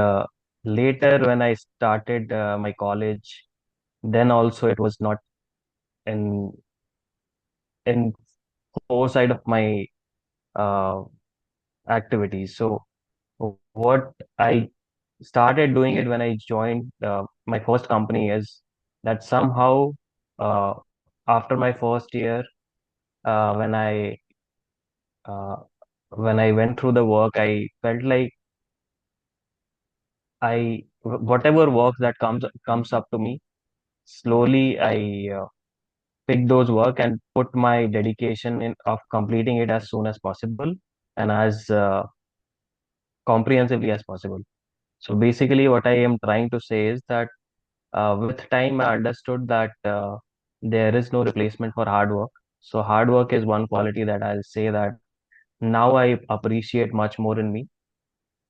later, when I started my college, then also it was not in in foresight of my uh, activities. So what I started doing it when I joined my first company is that somehow uh, after my first year, uh, when I uh, when I went through the work, I felt like whatever work that comes up to me, slowly pick those work and put my dedication in of completing it as soon as possible and as comprehensively as possible. So basically, what I am trying to say is that with time, I understood that there is no replacement for hard work. So hard work is one quality that I'll say that now I appreciate much more in me.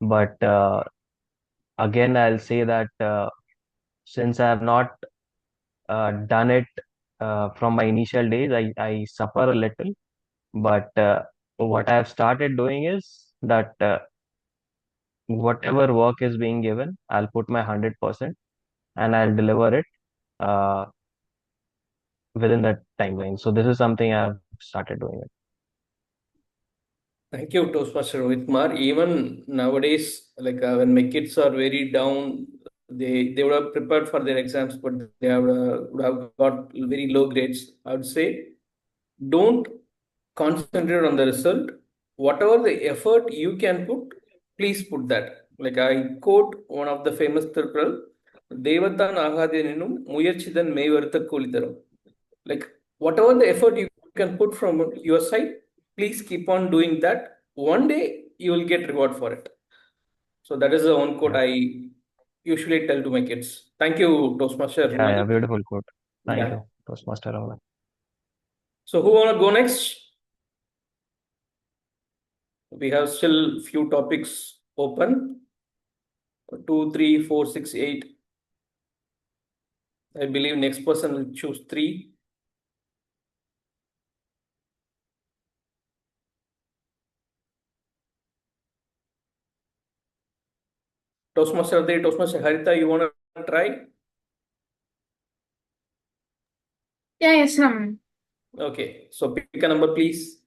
But again, I'll say that since I have not done it from my initial days, I suffer a little. But what I've started doing is that whatever work is being given, I'll put my 100% and I'll deliver it uh, within that timeline. So this is something I've started doing it. Thank you, Toastmaster Rohit Kumar. Even nowadays, like when my kids are very down, they would have prepared for their exams, but they would have got very low grades. I would say, don't concentrate on the result. Whatever the effort you can put, please put that. Like I quote one of the famous Tirupral, Devathan Agadinum, Muyarchidan Mayvartha Kulitaram. Like whatever the effort you can put from your side, please keep on doing that. One day you will get reward for it. So that is the one quote I usually tell to my kids. Thank you, Toastmaster. Yeah, beautiful quote. Thank Yeah. you, Toastmaster Rahul. So who wanna go next? We have still few topics open. 2, 3, 4, 6, 8. I believe next person will choose 3. Toastmaster Adri, Toastmaster Harita, you wanna try? Yeah, yes, Okay, so pick a number, please.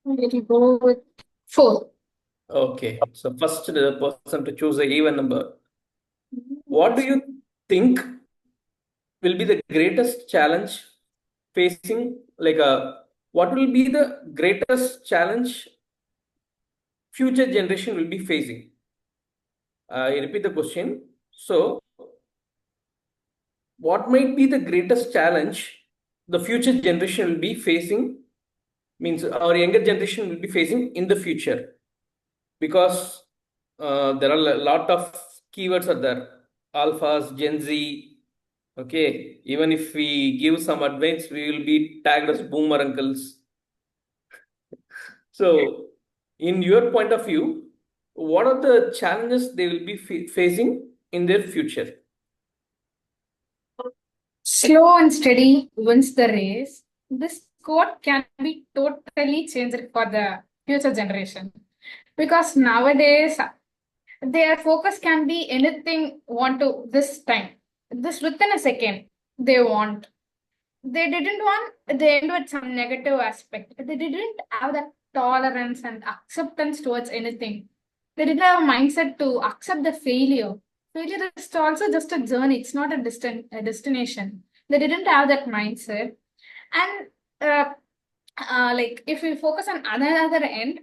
We'll go with 4. Okay, so first the person to choose a even number. What do you think will be the greatest challenge facing, what will be the greatest challenge future generation will be facing? I repeat the question. So, what might be the greatest challenge the future generation will be facing, means our younger generation will be facing in the future? Because there are a lot of keywords are there, alphas, Gen Z. Okay, even if we give some advice, we will be tagged as boomer uncles. So, in your point of view, what are the challenges they will be facing in their future? Slow and steady wins the race. This quote can be totally changed for the future generation because nowadays their focus can be anything want to this time. This within a second they want. They didn't want they end with some negative aspect. They didn't have that tolerance and acceptance towards anything. They didn't have a mindset to accept the failure. Failure is also just a journey, it's not a destination. They didn't have that mindset. And like if we focus on another end,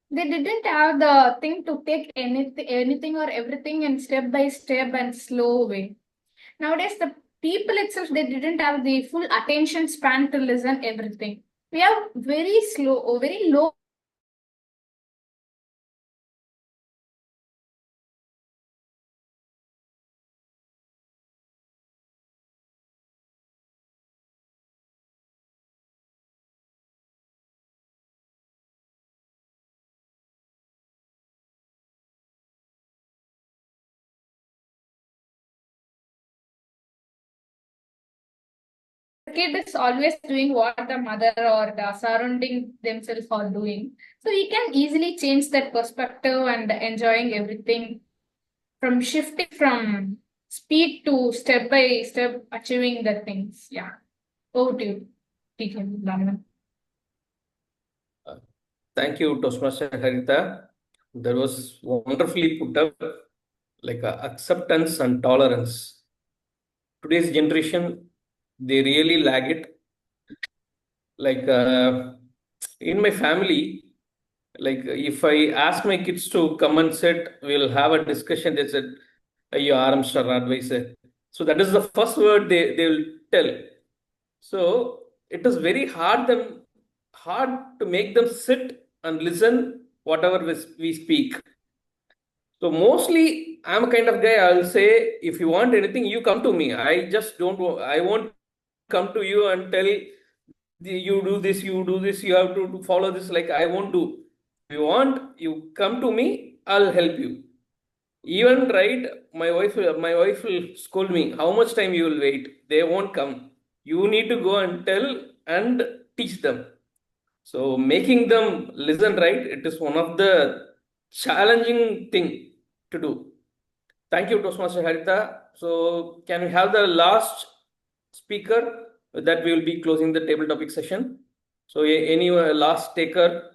they didn't have the thing to take anything or everything in step by step and slow way. Nowadays, the people itself, they didn't have the full attention span to listen everything. We have very slow or very low kid is always doing what the mother or the surrounding themselves are doing. So we can easily change that perspective and enjoying everything from shifting from speed to step by step achieving the things. Yeah. Over to you, TM Uma. Thank you, Toastmaster Harita. That was wonderfully put up, like acceptance and tolerance. Today's generation, they really lag it. Like in my family, like if I ask my kids to come and sit, we'll have a discussion. They said, your arms are advice. So that is the first word they will tell. So it is very hard to make them sit and listen whatever we speak. So mostly I'm a kind of guy, I'll say, if you want anything, you come to me. I won't come to you and tell you do this, you have to follow this. Like, I won't do. If you want, you come to me, I'll help you. Even right, my wife will scold me. How much time you will wait? They won't come. You need to go and tell and teach them. So making them listen, right? It is one of the challenging thing to do. Thank you, Toastmaster Harita. So can we have the last speaker? That we will be closing the table topic session. So any last taker?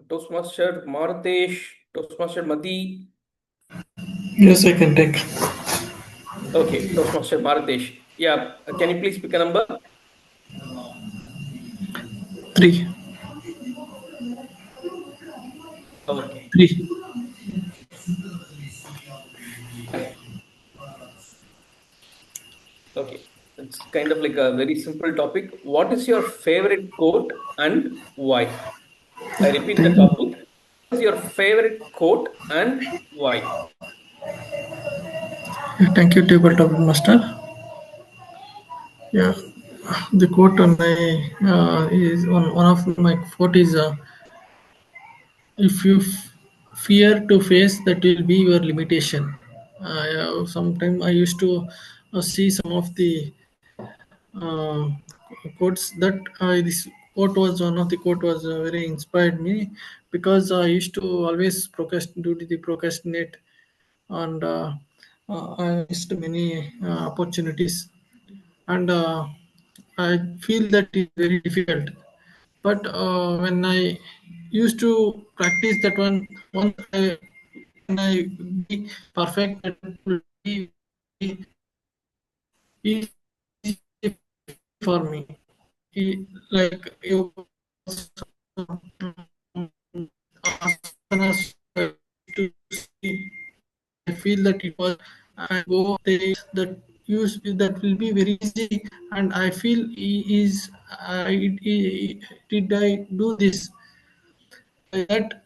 Toastmaster Martesh, Toastmaster Madi. Yes, I can take. Okay, Toastmaster Martesh. Yeah, can you please pick a number? 3. Okay. 3. Okay. It's kind of like a very simple topic. What is your favorite quote and why? I repeat the Thank you. topic. What is your favorite quote and why? Thank you, tabletop master. Yeah, the quote on my is on one of my quote is if you fear to face, that will be your limitation. Sometimes I used to see some of the uh, quotes that this quote was one of the quote was very inspired me, because I used to always procrastinate, and I missed many opportunities, and I feel that it's very difficult. But when I used to practice that one, once when I be perfect, that will be easy for me. Like you asanas to see, I feel that it was I go there that use that will be very easy, and I feel is did I do this like that?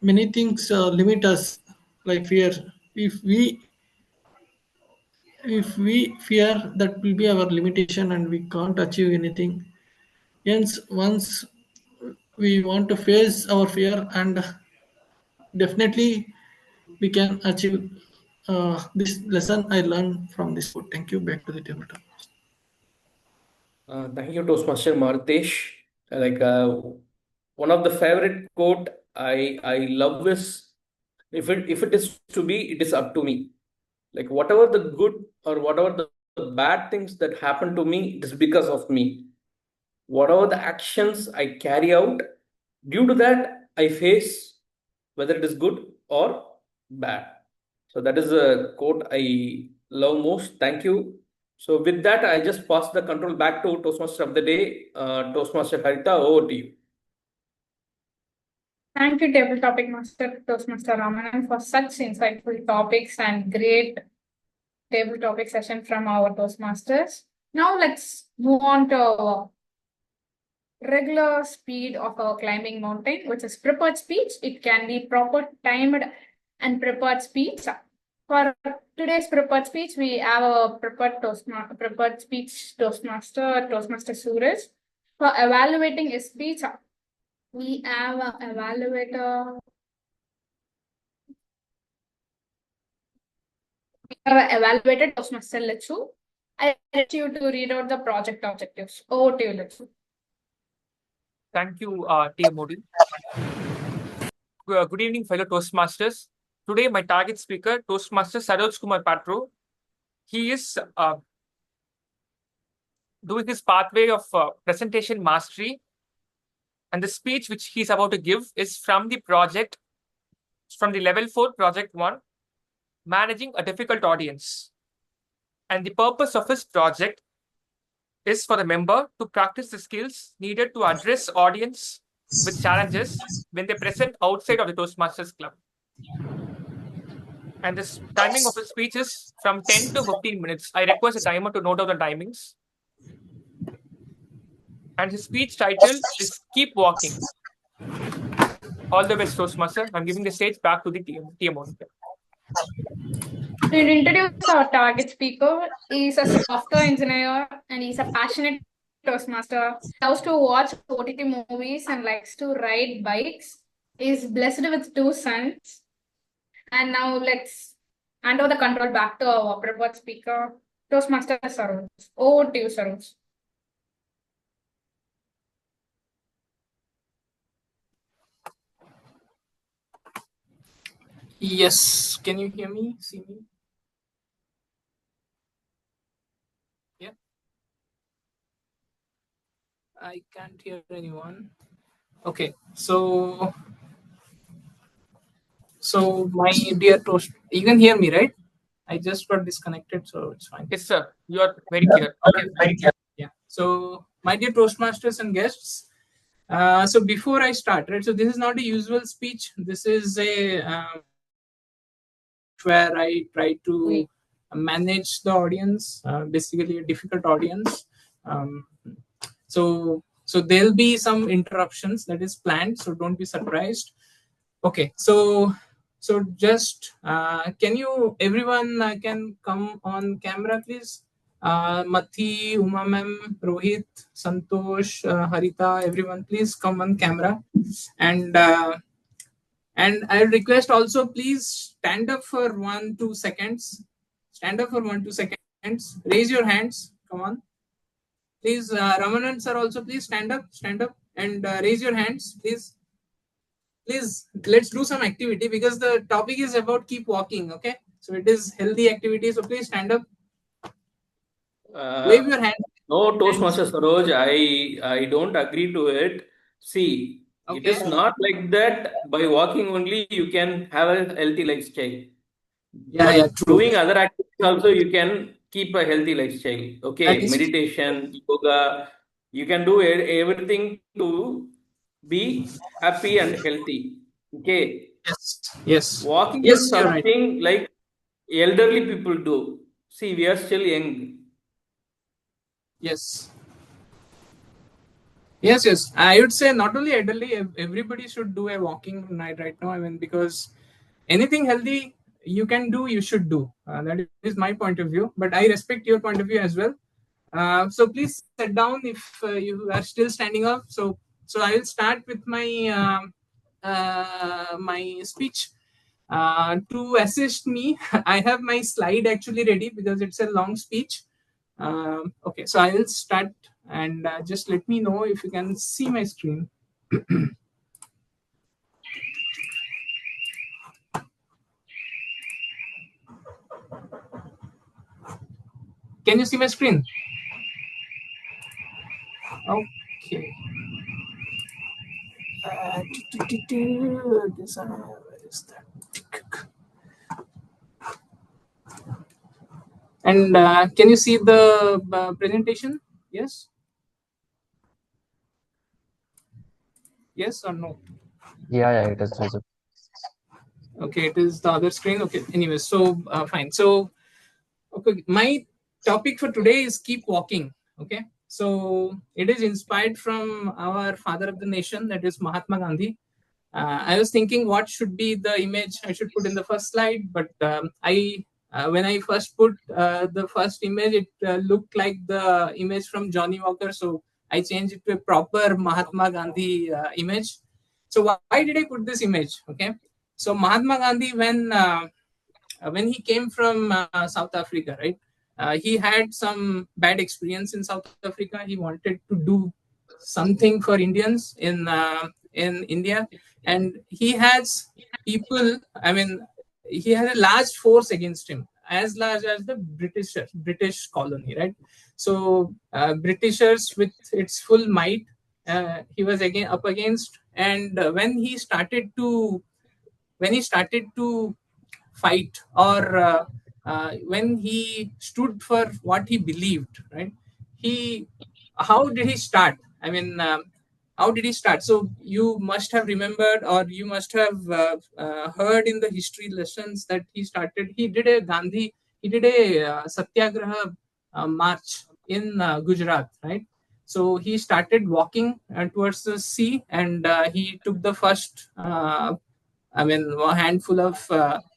Many things limit us, like fear. If we fear, that will be our limitation, and we can't achieve anything. Hence, once we want to face our fear, and definitely we can achieve this lesson I learned from this book. Thank you. Back to the table. Thank you, Toastmaster Martesh. Like one of the favorite quote I love is, if it is to be, it is up to me. Like whatever the good or whatever the bad things that happen to me, it is because of me. Whatever the actions I carry out, due to that I face, whether it is good or bad. So that is a quote I love most. Thank you. So with that, I just pass the control back to Toastmaster of the day, Toastmaster Harita. Over to you. Thank you, Table Topic Master Toastmaster Ramanan, for such insightful topics and great table topic session from our Toastmasters. Now let's move on to our regular speed of our climbing mountain, which is prepared speech. It can be proper timed and prepared speech. For today's prepared speech, we have a prepared speech Toastmaster Suresh. For evaluating a speech, we have an evaluator. We have an evaluated Toastmaster Lechu. I let you to read out the project objectives. Over to you, Lechu. Thank you, TMOD. Good evening, fellow Toastmasters. Today, my target speaker, Toastmaster Saroj Kumar Patro, he is doing his pathway of presentation mastery And the speech which he's about to give is from the project, from the level 4 project 1, managing a difficult audience. And the purpose of his project is for the member to practice the skills needed to address audience with challenges when they present outside of the Toastmasters club. And this timing of the speech is from 10 to 15 minutes. I request a timer to note down the timings. And his speech title is Keep Walking. All the best, Toastmaster. I'm giving the stage back to the TMOD. To introduce our target speaker, he's a software engineer and he's a passionate Toastmaster. He loves to watch OTT movies and likes to ride bikes. He's blessed with 2 sons. And now let's hand over the control back to our preferred speaker, Toastmaster Saroj. Over to you, Saroj. Yes, can you hear me, see me? Yeah. I can't hear anyone. Okay, so my dear Toast, you can hear me, right? I just got disconnected, so it's fine. Yes, sir. You are very clear. Okay, yeah. So, my dear Toastmasters and guests, so before I start, right? So this is not a usual speech. This is a where I try to manage the audience, basically a difficult audience. So there'll be some interruptions that is planned. So don't be surprised. Okay, so just can you everyone can come on camera, please? Mathi, Uma ma'am, Rohit, Santosh, Harita, everyone, please come on camera. And I request also, please stand up for 1-2 seconds. Stand up for 1-2 seconds. Raise your hands. Come on. Please, Ramanan sir, also please stand up, and raise your hands, please. Please, let's do some activity because the topic is about keep walking. Okay, so it is healthy activity. So please stand up. Wave your hand. No, Toastmaster Saroj, I don't agree to it. See, it is not like that. By walking only, you can have a healthy lifestyle. Yeah, true. Doing other activities also, you can keep a healthy lifestyle. Okay, meditation, yoga, you can do everything to be happy and healthy. Okay. Yes. Walking Yes, is you're right. something like elderly people do. See, we are still young. Yes. Yes. I would say not only elderly, everybody should do a walking night right now. I mean, because anything healthy you can do, you should do. That is my point of view. But I respect your point of view as well. So please sit down if you are still standing up. So I will start with my my speech. To assist me, I have my slide actually ready because it's a long speech. Okay, so I will start, and just let me know if you can see my screen. Can you see my screen? Okay. Where is that? And can you see the presentation? Yes? Yes or no? Yeah, it is visible. Okay, it is the other screen. Okay, anyway, so fine. So, okay, my topic for today is keep walking. Okay, so it is inspired from our father of the nation, that is Mahatma Gandhi. I was thinking what should be the image I should put in the first slide, but when I first put the first image, it looked like the image from Johnny Walker, so I changed it to a proper Mahatma Gandhi image. So why did I put this image? Okay, so Mahatma Gandhi, when he came from South Africa, right? He had some bad experience in South Africa. He wanted to do something for Indians in India, and he has people. I mean, he had a large force against him, as large as the British colony, right? So Britishers with its full might he was again up against, and when he started to fight, or when he stood for what he believed, right? He How did he start? I mean, how did he start? So you must have remembered, or you must have heard in the history lessons that he did a Satyagraha march in Gujarat, right? So he started walking towards the sea, and he took the first, a handful of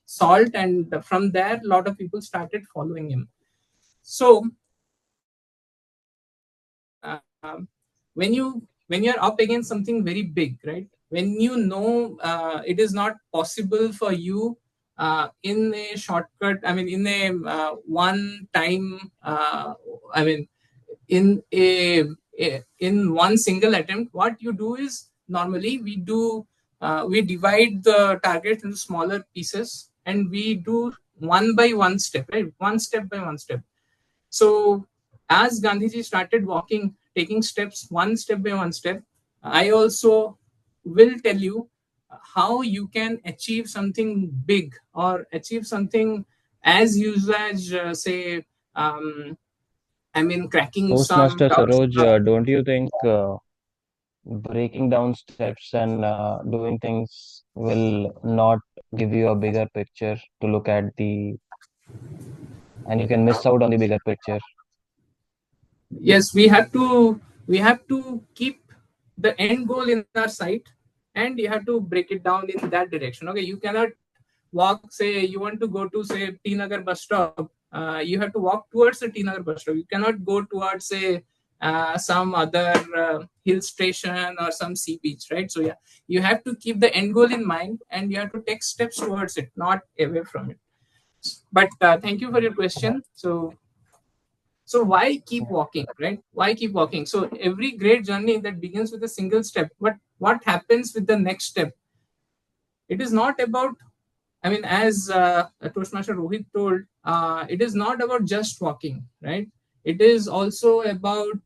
salt, and from there, a lot of people started following him. So when you're up against something very big, right? When you know it is not possible for you in a shortcut, I mean, in a one time, I mean, in in one single attempt, what you do is, normally we divide the target into smaller pieces, and we do one by one step, right? One step by one step. So as Gandhiji started walking, taking steps one step by one step, I also will tell you how you can achieve something big, or achieve something as huge as, say, cracking some Toastmaster doubts. Saroj, don't you think breaking down steps and doing things will not give you a bigger picture to look at and you can miss out on the bigger picture? Yes, we have to keep the end goal in our sight, and you have to break it down in that direction. Okay, you cannot walk, say you want to go to, say, T Nagar bus stop. You have to walk towards the T Nagar bus stop. You cannot go towards, say, some other hill station or some sea beach, right? So yeah, you have to keep the end goal in mind, and you have to take steps towards it, not away from it. But thank you for your question. So why keep walking, right? Why keep walking? So every great journey that begins with a single step, but what happens with the next step? It is not about, I mean, as Toastmaster Rohit told, it is not about just walking, right? It is also about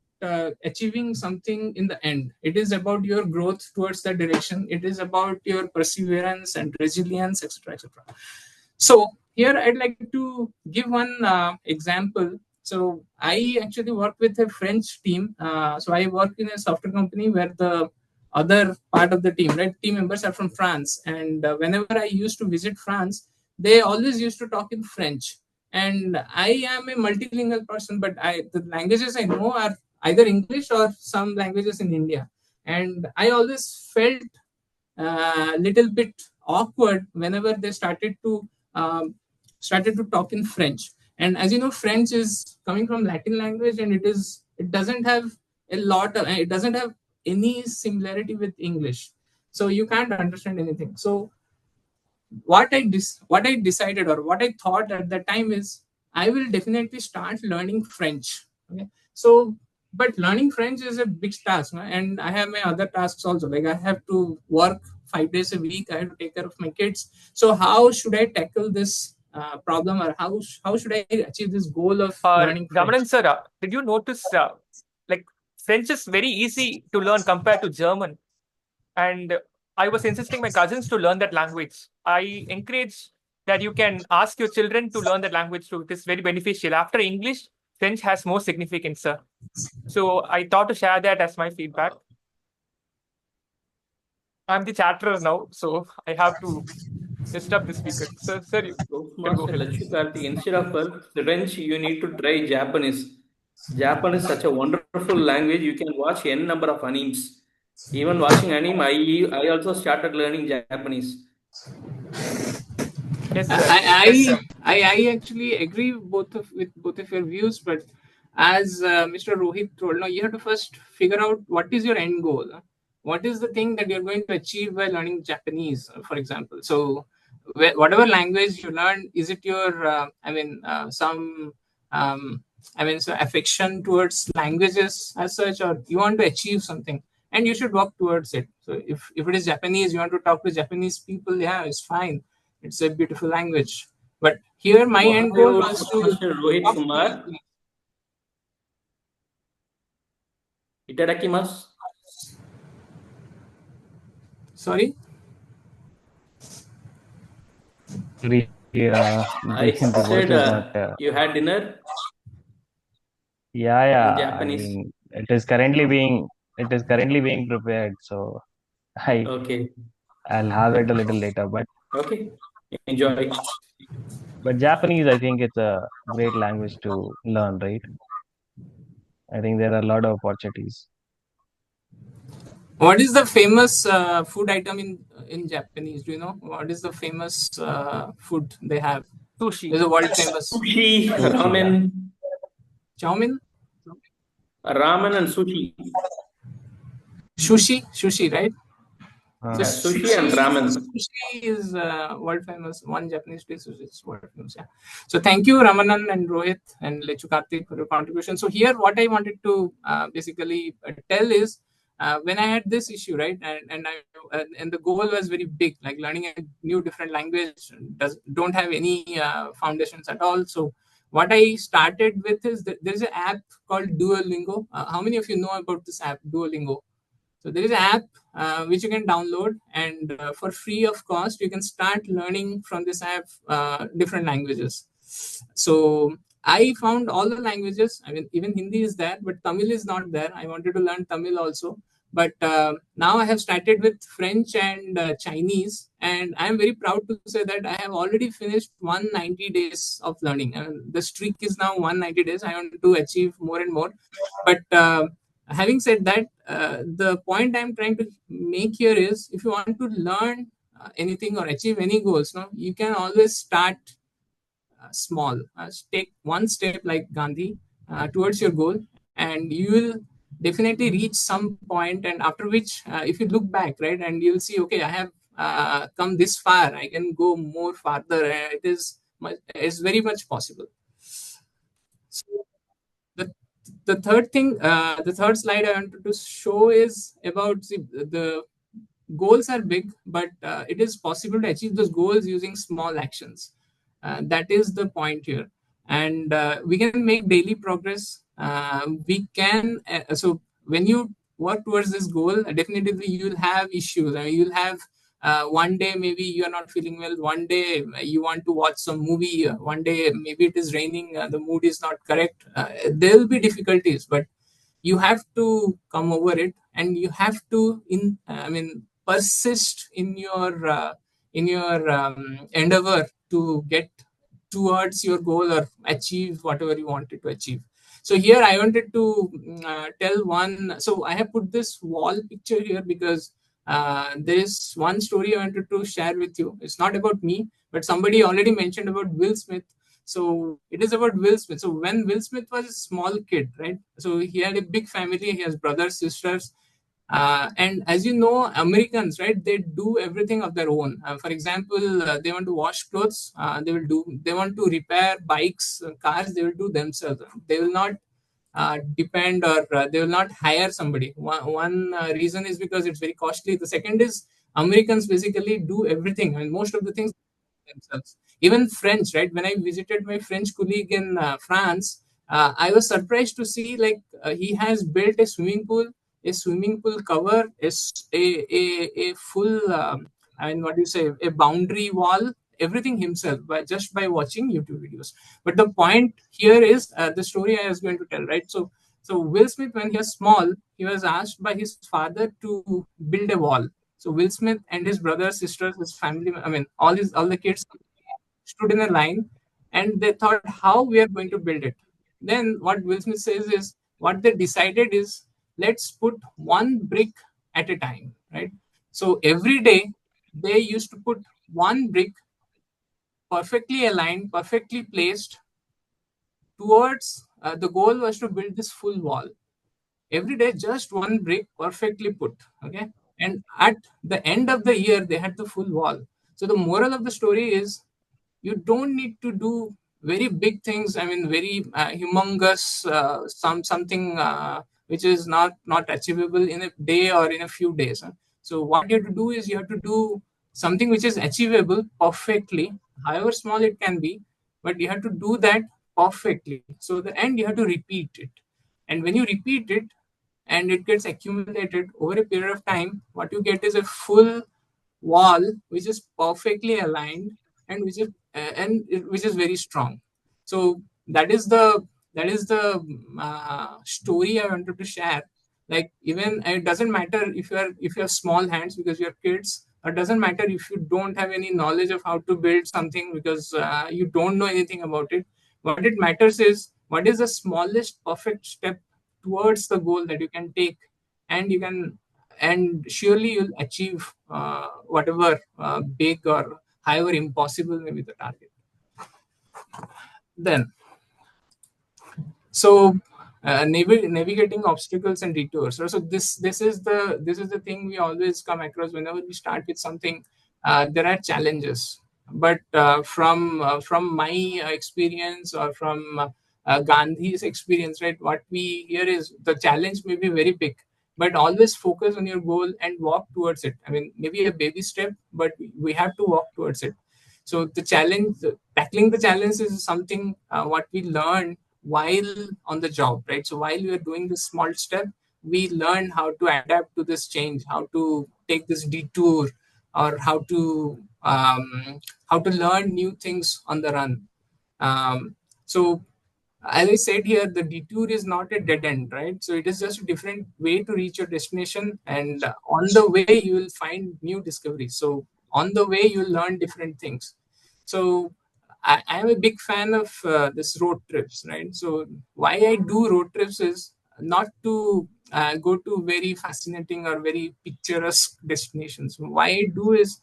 achieving something in the end. It is about your growth towards that direction. It is about your perseverance and resilience, etc., etc. So here I'd like to give one example. So I actually work with a French team. So I work in a software company where the other part of the team, right, team members are from France. And whenever I used to visit France, they always used to talk in French. And I am a multilingual person, but the languages I know are either English or some languages in India. And I always felt a little bit awkward whenever they started to talk in French. And as you know, French is coming from Latin language, and it doesn't have it doesn't have any similarity with English. So you can't understand anything. So what I decided, or what I thought at the time, is I will definitely start learning French. Okay, so but learning French is a big task, no? And I have my other tasks also. Like I have to work 5 days a week. I have to take care of my kids. So how should I tackle this problem, or how should I achieve this goal of learning French? Ramanan sir, did you notice like French is very easy to learn compared to German? And I was insisting my cousins to learn that language. I encourage that you can ask your children to learn that language too. It is very beneficial. After English, French has more significance, sir. So I thought to share that as my feedback. I'm the chatterer now, so I have to disturb the speaker. Sir, you can go Master ahead. Lakshikarthi, instead of French, you need to try Japanese. Japanese is such a wonderful language. You can watch n number of animes. Even watching anime, I also started learning Japanese. Yes, sir. I actually agree with both of your views, but as Mr. Rohit told, now you have to first figure out what is your end goal. What is the thing that you're going to achieve by learning Japanese, for example? So, whatever language you learn, is it your, so affection towards languages as such, or you want to achieve something, and you should work towards it. So, if it is Japanese, you want to talk to Japanese people, yeah, it's fine. It's a beautiful language. But here, my end goal was to Master Rohit talk Kumar. to Itadakimasu. Sorry? The I the voice said was not. you had dinner Yeah, in yeah. I Japanese. mean, it is currently being prepared. So I Okay. I'll have it a little later. Okay. Enjoy. But Japanese, I think it's a great language to learn, right? I think there are a lot of opportunities. What is the famous food item in Japanese? Do you know what is the famous food they have? Sushi. There's a world famous Sushi, Sushi, yeah. ramen, Chowmin, ramen and sushi. sushi, right? So Yeah, sushi and ramen. sushi is world famous. One Japanese dish is world famous. Yeah. So thank you, Ramanan and Rohit and Lechukartik for your contribution. So here, what I wanted to basically tell is when I had this issue, right, and the goal was very big, like learning a new different language don't have any foundations at all. So what I started with is that there's an app called Duolingo. How many of you know about this app, Duolingo? So there is an app which you can download, and for free of cost, you can start learning from this app different languages. So I found all the languages. I mean, even Hindi is there, but Tamil is not there. I wanted to learn Tamil also. But now I have started with French and Chinese, and I am very proud to say that I have already finished 190 days of learning. The streak is now 190 days. I want to achieve more and more. But having said that, the point I'm trying to make here is if you want to learn anything or achieve any goals, no, you can always start small. Take one step like Gandhi towards your goal, and you will definitely reach some point. And after which, if you look back, right, and you'll see, okay, I have come this far. I can go more farther. It's very much possible. So the third thing, the third slide I wanted to show is about the goals are big, but it is possible to achieve those goals using small actions. That is the point here. And we can make daily progress. We can, so when you work towards this goal, definitely you'll have issues. I mean, you'll have one day maybe you are not feeling well, one day you want to watch some movie, one day maybe it is raining, the mood is not correct. There will be difficulties, but you have to come over it, and you have to persist in your endeavor to get towards your goal or achieve whatever you wanted to achieve. So here I wanted to tell one. So I have put this wall picture here because there is one story I wanted to share with you. It's not about me, but somebody already mentioned about Will Smith. So it is about Will Smith. So when Will Smith was a small kid, right? So he had a big family. He has brothers, sisters, and as you know, Americans, right? They do everything of their own. For example, they want to wash clothes. They will do. They want to repair bikes, cars. They will do themselves. They will not depend, or they will not hire somebody. One reason is because it's very costly. The second is Americans basically do everything. I mean, most of the things themselves. Even French, right? When I visited my French colleague in France, I was surprised to see like he has built a swimming pool cover, a full, I mean, what do you say, a boundary wall, everything himself by just by watching YouTube videos. But the point here is the story I was going to tell, right? So Will Smith, when he was small, he was asked by his father to build a wall. So Will Smith and his brothers, sisters, his family, I mean, all the kids stood in a line, and they thought how we are going to build it. Then what Will Smith says is what they decided is let's put one brick at a time, right? So every day they used to put one brick perfectly aligned, perfectly placed towards the goal was to build this full wall. Every day just one brick perfectly put, okay, and at the end of the year they had the full wall. So the moral of the story is you don't need to do very big things. I mean, very humongous something which is not achievable in a day or in a few days, huh? So what you have to do is you have to do something which is achievable perfectly, however small it can be, but you have to do that perfectly. So the end you have to repeat it, and when you repeat it and it gets accumulated over a period of time, what you get is a full wall which is perfectly aligned and which is very strong. So that is the story I wanted to share. Like, even it doesn't matter if you have small hands because you're kids. It doesn't matter if you don't have any knowledge of how to build something because you don't know anything about it. What it matters is what is the smallest perfect step towards the goal that you can take, and surely you'll achieve whatever big or however impossible may be the target. Then, so navigating obstacles and detours. So this is the thing we always come across whenever we start with something. There are challenges, but from my experience or from Gandhi's experience, right? What we hear is the challenge may be very big, but always focus on your goal and walk towards it. I mean, maybe a baby step, but we have to walk towards it. So the challenge, tackling the challenge, is something what we learn while on the job, right? So while we are doing this small step, we learn how to adapt to this change, how to take this detour, or how to learn new things on the run. So as I said here, the detour is not a dead end, right? So it is just a different way to reach your destination, and on the way you will find new discoveries. So on the way you will learn different things. So I am a big fan of this road trips, right? So why I do road trips is not to go to very fascinating or very picturesque destinations. Why I do is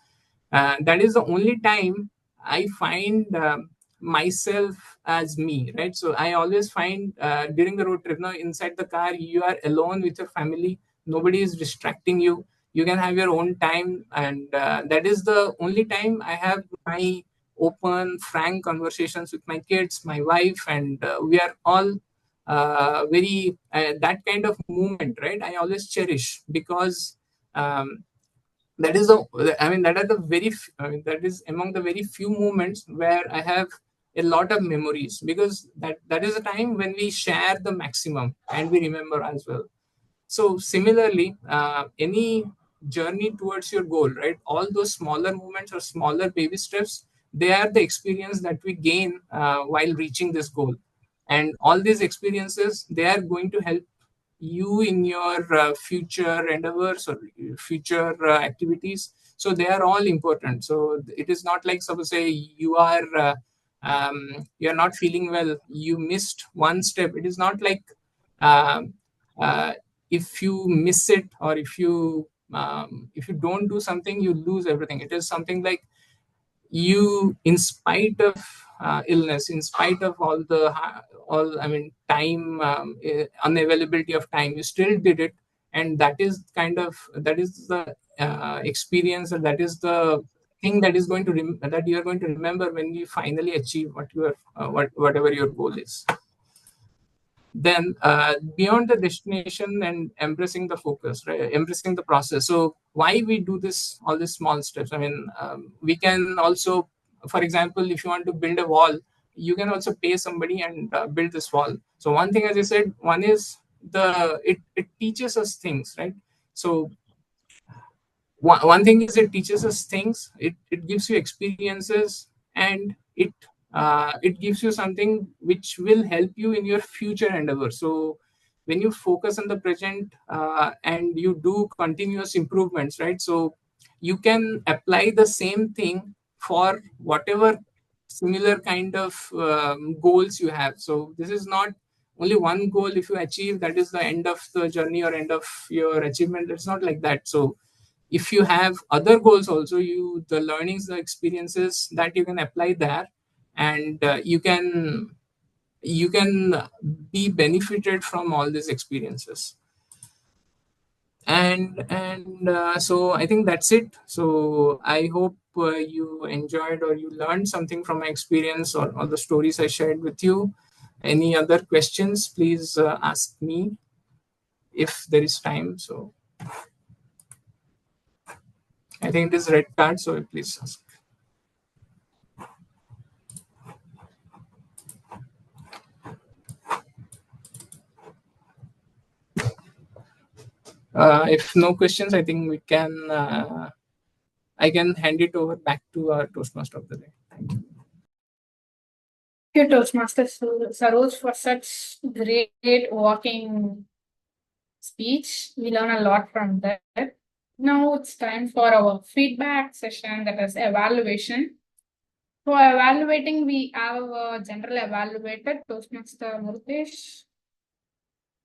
that is the only time I find myself as me, right? So I always find during the road trip, now inside the car, you are alone with your family. Nobody is distracting you. You can have your own time, and that is the only time I have my open, frank conversations with my kids, my wife, and we are all very that kind of moment, right? I always cherish because. That is the I mean that are the very I mean that is among the very few moments where I have a lot of memories, because that is a time when we share the maximum and we remember as well. So similarly, any journey towards your goal, right? All those smaller moments or smaller baby steps, they are the experience that we gain while reaching this goal, and all these experiences, they are going to help you in your future endeavors or future activities. So they are all important. So it is not like, suppose say you are not feeling well, you missed one step. It is not like um, uh, if you miss it, or if you don't do something, you lose everything. It is something like, you, in spite of illness, in spite of all I mean time, unavailability of time, you still did it. And that is the experience, and that is the thing that is going to that you are going to remember when you finally achieve whatever your goal is. Then beyond the destination and embracing the focus, right? Embracing the process. So why we do this, all these small steps? I mean, we can also, for example, if you want to build a wall, you can also pay somebody and build this wall. So one thing, as I said, one is it teaches us things, right? So one thing is, it teaches us things, it gives you experiences, and it gives you something which will help you in your future endeavor. So when you focus on the present and you do continuous improvements, right? So you can apply the same thing for whatever similar kind of goals you have. So this is not only one goal. If you achieve, that is the end of the journey or end of your achievement. It's not like that. So if you have other goals also, the learnings, the experiences that you can apply there, and you can be benefited from all these experiences. And so I think that's it. So I hope you enjoyed or you learned something from my experience, or the stories I shared with you. Any other questions, please ask me if there is time. So I think it is red card, so please ask. If no questions, I think we can. I can hand it over back to our Toastmaster of the day. Thank you. Thank you, Toastmaster Saroj, for such great walking speech. We learn a lot from that. Now it's time for our feedback session, that is evaluation. For evaluating, we have a general evaluator, Toastmaster Murtesh.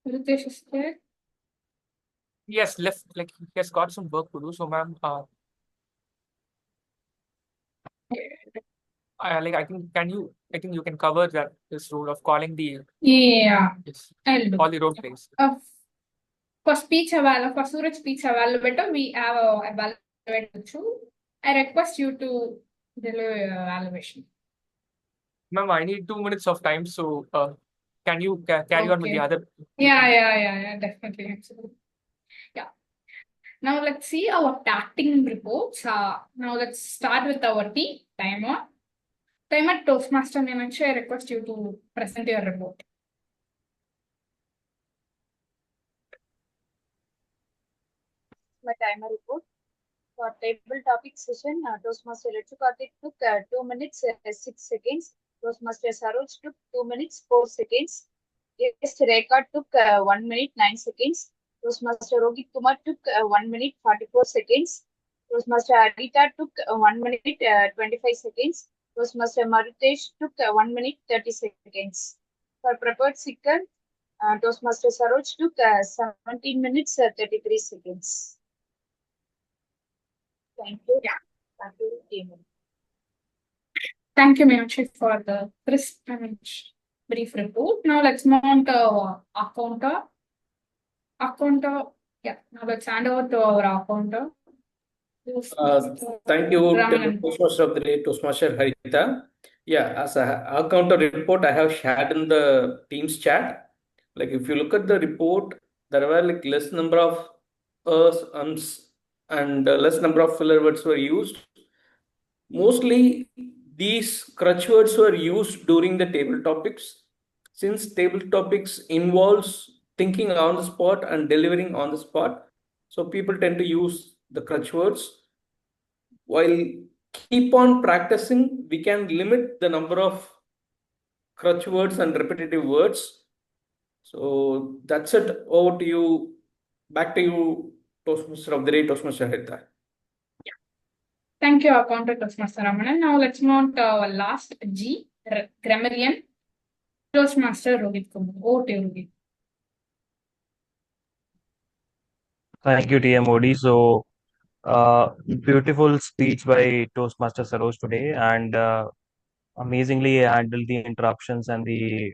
Murtesh is there? Yes, left, like he has got some work to do. So, ma'am, I think you can cover this role of calling the I'll do. all the role plays. For Suraj speech evaluator, we have a evaluator too. I request you to deliver your evaluation. Ma'am, I need 2 minutes of time, so can you carry on with the other? Yeah, definitely. Absolutely. Yeah. Now let's see our tacting reports. Now let's start with our team. Timer. Toastmaster Meenakshi, I request you to present your report. My timer report. For table topic session, Toastmaster Karthik took 2 minutes 6 seconds. Toastmaster Saroj took 2 minutes 4 seconds. Guest Rekha took 1 minute 9 seconds. Toastmaster Rohit Kumar took 1 minute 44 seconds. Toastmaster Adita took 1 minute 25 seconds. Toastmaster Marutesh took 1 minute 30 seconds. For prepared speaker, Toastmaster Saroj took 17 minutes 33 seconds. Thank you. Thank you, team. Thank you, Meenakshi, for the crisp and brief report. Now let's move on to our accounter. Now let's hand over to our accounter. Thank you, Toastmaster of the day, Toastmaster Harita. Yeah, as a accounter report, I have shared in the Teams chat. Like if you look at the report, there were like less number of ums, and less number of filler words were used. Mostly these crutch words were used during the table topics. Since table topics involves thinking on the spot and delivering on the spot, so people tend to use the crutch words. While keep on practicing, we can limit the number of crutch words and repetitive words. So that's it. Over to you. Back to you, Toastmaster of the day, Toastmaster Harita. Thank you, accounter Toastmaster Ramanan. Now let's move on to our last G, grammarian, Toastmaster Rohit Kumar. Over to you, Rohit. Thank you, TMOD. So, beautiful speech by Toastmaster Saroj today, and amazingly handled the interruptions and the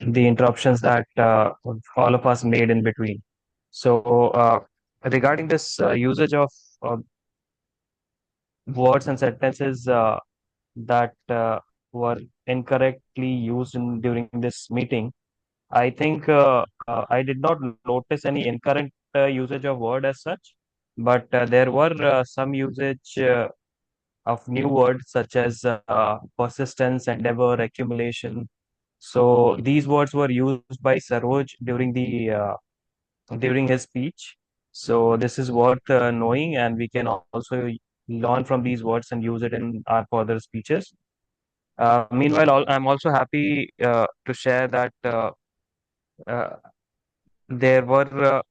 interruptions that all of us made in between. So, regarding this usage of words and sentences that were incorrectly used during this meeting, I think I did not notice any incorrect usage of word as such, but there were some usage of new words such as persistence, endeavor, accumulation. So these words were used by Saroj during his speech. So this is worth knowing, and we can also learn from these words and use it in our further speeches. Meanwhile, I'm also happy to share that uh, there were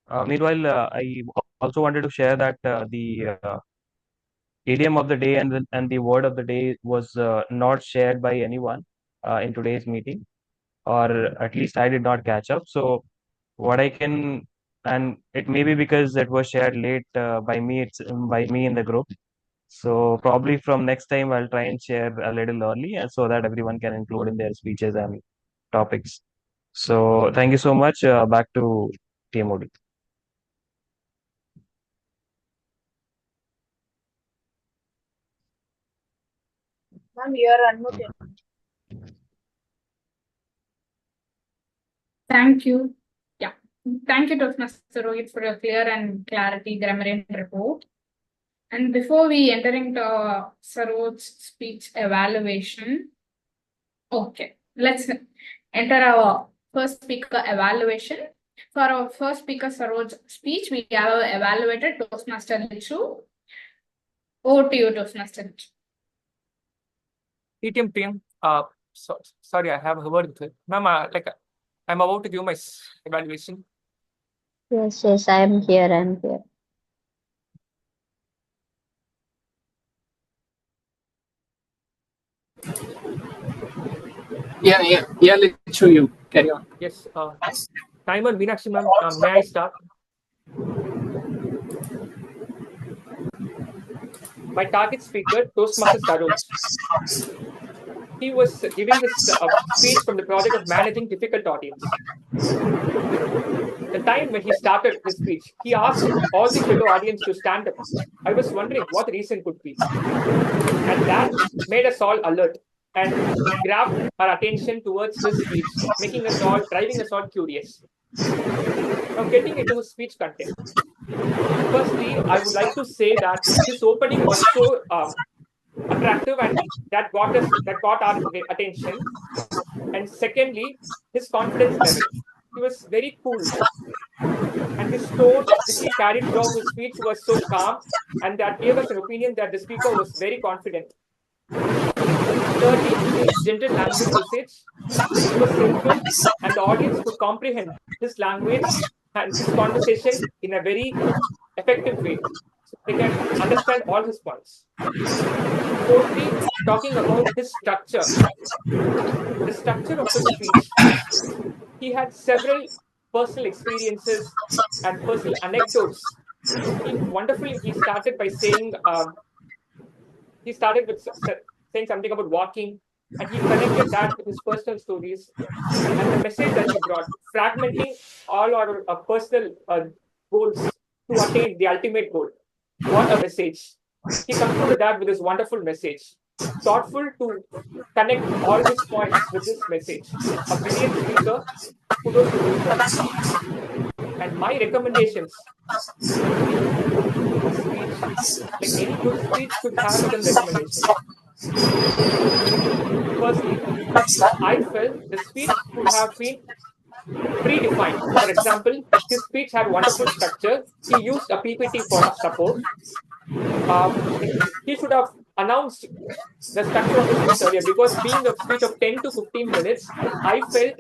I also wanted to share that the idiom of the day and the word of the day was not shared by anyone in today's meeting, or at least I did not catch up. So what I can, and it may be because it was shared late by me, it's by me in the group. So probably from next time I'll try and share a little early, and so that everyone can include in their speeches and topics. So thank you so much. Back to TMOD. Ma'am, you are unmuted. Thank you. Yeah. Thank you, Toastmaster Rohit, for your clear and clarity grammarian report. And before we enter into Saroj's speech evaluation, okay, let's enter our first speaker evaluation. For our first speaker Saroj's speech, we have evaluated Toastmaster Lichu. Over to you, Toastmaster Lichu. TM TM, sorry, I have a word with it. Ma'am, I'm about to give my evaluation. Yes, I'm here. Yeah, let's show you. Carry on. Yes, timer, Meenakshi ma'am, may I start? My target speaker, Toastmaster Saroj. He was giving his speech from the project of managing difficult audience. The time when he started his speech, he asked all the fellow audience to stand up. I was wondering what the reason could be. And that made us all alert and grabbed our attention towards his speech, driving us all curious. Now, getting into his speech content. Firstly, I would like to say that his opening was so attractive and that got our attention. And secondly, his confidence level. He was very cool. And his tone, which he carried throughout his speech, was so calm, and that gave us an opinion that the speaker was very confident. Thirdly, his gentle language usage. It was simple, and the audience could comprehend his language and his conversation in a very effective way. So they can understand all his points. Fourthly, talking about his structure. The structure of his speech. He had several personal experiences and personal anecdotes. He started by saying, saying something about walking, and he connected that with his personal stories and the message that he brought, fragmenting all our personal goals to attain the ultimate goal. What a message. He concluded that with his wonderful message. Thoughtful to connect all his points with this message. A brilliant speaker. Kudos to him. And my recommendations. Like any good speech should have some recommendations. Firstly, I felt the speech could have been predefined. For example, his speech had wonderful structure. He used a PPT for support. He should have announced the structure of his speech earlier, because being a speech of 10 to 15 minutes, I felt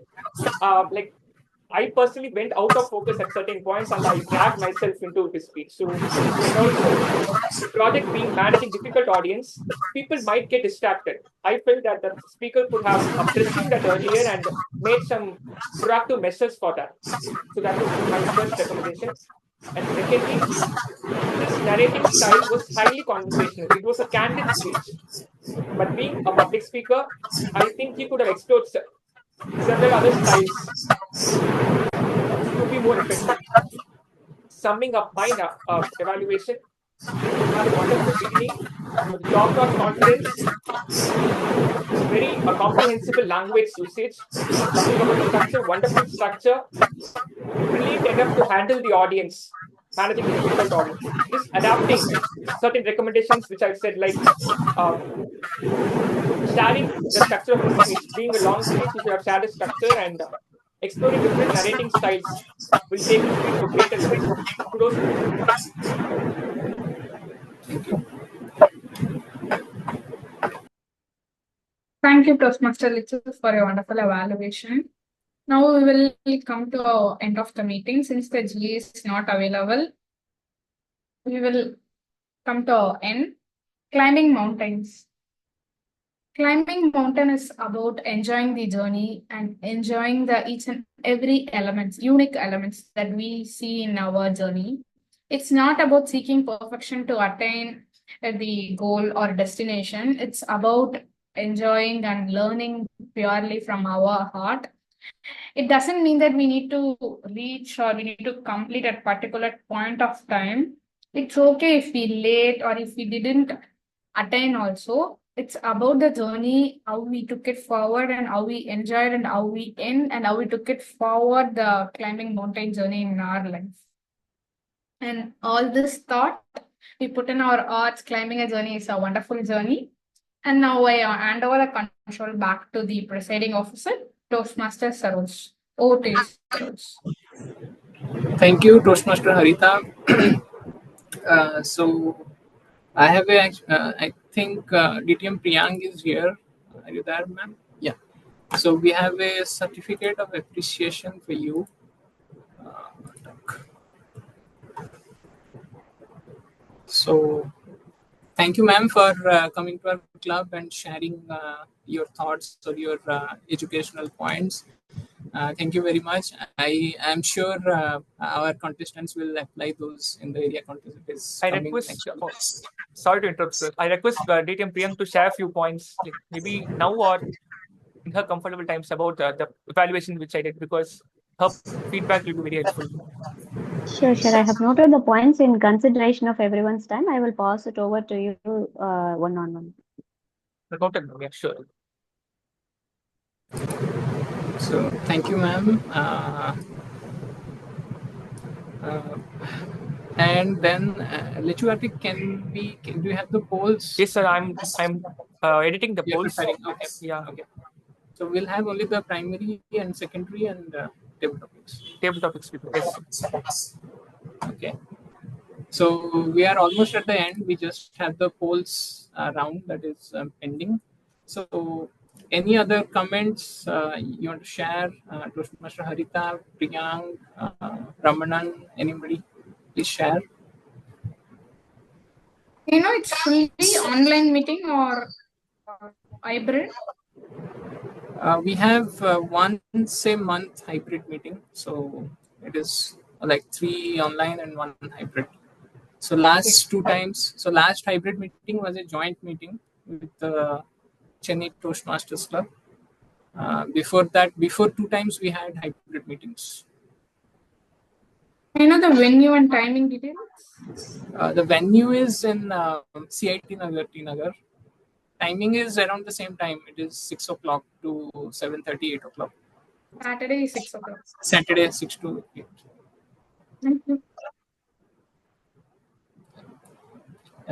I personally went out of focus at certain points and I dragged myself into his speech. So, and also, project being managing difficult audience, people might get distracted. I felt that the speaker could have presumed that earlier and made some proactive measures for that. So that was my first recommendation. And secondly, his narrating style was highly conversational. It was a candid speech. But being a public speaker, I think he could have explored several other styles to be more effective. Summing up my evaluation, he had a wonderful beginning, top-notch confidence, very comprehensible language usage, talking about the structure, wonderful structure, brilliant enough to handle the audience, managing the difficult audience. Just adapting certain recommendations, which I've said, like sharing the structure of his speech. Being a long speech, he should have shared his structure, and exploring different narrating styles will take his speech to greater levels. Kudos to him. Thank you, Toastmaster Lichu, for your wonderful evaluation. Now we will come to the end of the meeting. Since the G is not available, we will come to end. Climbing mountains. Climbing mountain is about enjoying the journey and enjoying the each and every elements, unique elements that we see in our journey. It's not about seeking perfection to attain the goal or destination. It's about enjoying and learning purely from our heart. It doesn't mean that we need to reach or we need to complete at particular point of time. It's okay if we late or if we didn't attain also. It's about the journey, how we took it forward and how we enjoyed and how we end and how we took it forward, the climbing mountain journey in our life. And all this thought we put in our arts, climbing a journey is a wonderful journey. And now I hand over the control back to the presiding officer, Toastmaster Saroj. Over to you, Saroj. Thank you, Toastmaster Harita. So I have I think DTM Priyang is here. Are you there, ma'am? Yeah. So we have a certificate of appreciation for you. So thank you, ma'am, for coming to our club and sharing your thoughts or your educational points. Thank you very much. I am sure our contestants will apply those in the area contest that is I coming request, next week. sorry to interrupt, sir. I request DTM Priyang to share a few points, like maybe now or in her comfortable times about the evaluation which I did, because her feedback will be very helpful. Sure, sure. I have noted the points in consideration of everyone's time. I will pass it over to you one-on-one. Noted, ma'am. Yeah, sure. So thank you, ma'am. And then, Lechuati, do you have the polls? Yes, sir. I'm editing the You're polls. preparing. Okay. Yeah. Okay. So we'll have only the primary and secondary and table topics. Table topics. Yes. Okay. So we are almost at the end. We just have the polls round that is pending. So any other comments you want to share? Toastmaster Harita, Priyang, Ramanan, anybody? Please share. It's fully online meeting or hybrid? We have once a month hybrid meeting. So it is like 3 online and 1 hybrid. So last hybrid meeting was a joint meeting with the Chennai Toastmasters Club. Before 2 times we had hybrid meetings. The venue and timing details? The venue is in CIT Nagar, T Nagar. Timing is around the same time. It is 6 o'clock to 7:30, 8 o'clock. Saturday is 6 o'clock. Saturday 6 to 8. Thank you.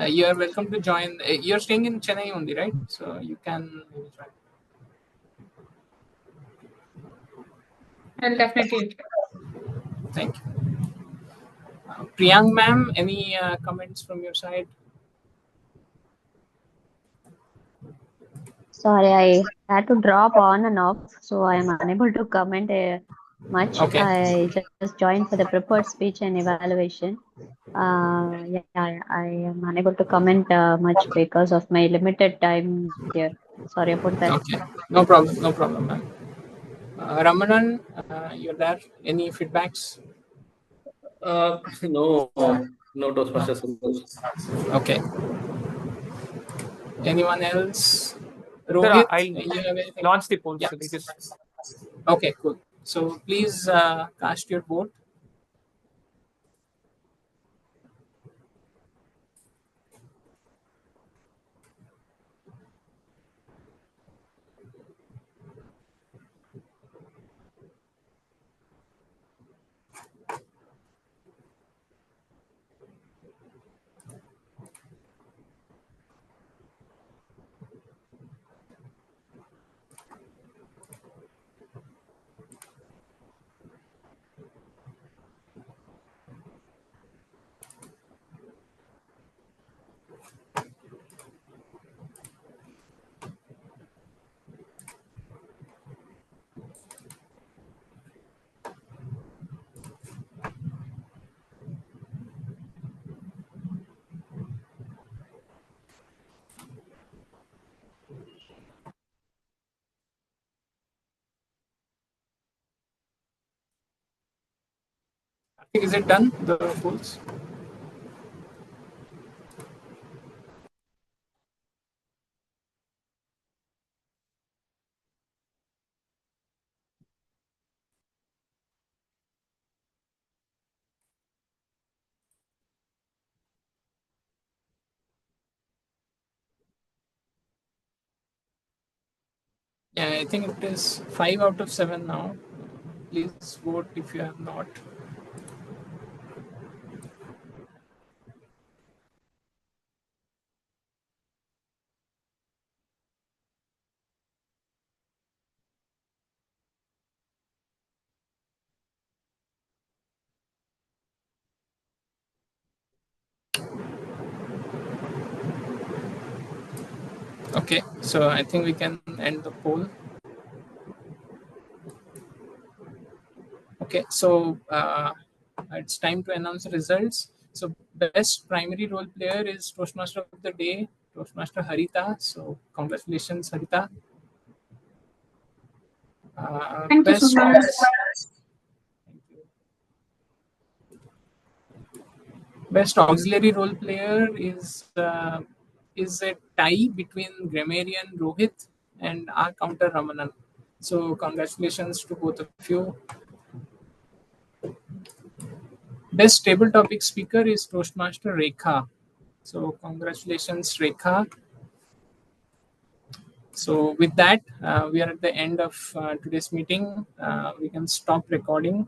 You are welcome to join. You're staying in Chennai only, right? So you can join. I'll definitely. Thank you. Priyang ma'am, any comments from your side? Sorry, I had to drop on and off, so I am unable to comment much. Okay. I just joined for the prepared speech and evaluation. I am unable to comment much because of my limited time here. Sorry about that. Okay, no problem, ma'am. Ramanan, you're there. Any feedbacks? No Toastmasters rules. Okay. Anyone else? Sir, Rohit, I'll you have anything? launch the polls. Yeah. So it is. Okay, cool. So please cast your vote. Is it done, the polls? Yeah, I think it is 5 out of 7 now. Please vote if you have not. Okay, so I think we can end the poll. Okay, so it's time to announce the results. So best primary role player is Toastmaster of the day, Toastmaster Harita. So congratulations, Harita. Thank you so Best much. Best auxiliary role player is a tie between grammarian Rohit and our counter Ramanan. So congratulations to both of you. Best table topic speaker is Toastmaster Rekha. So congratulations, Rekha. So with that, we are at the end of today's meeting. We can stop recording.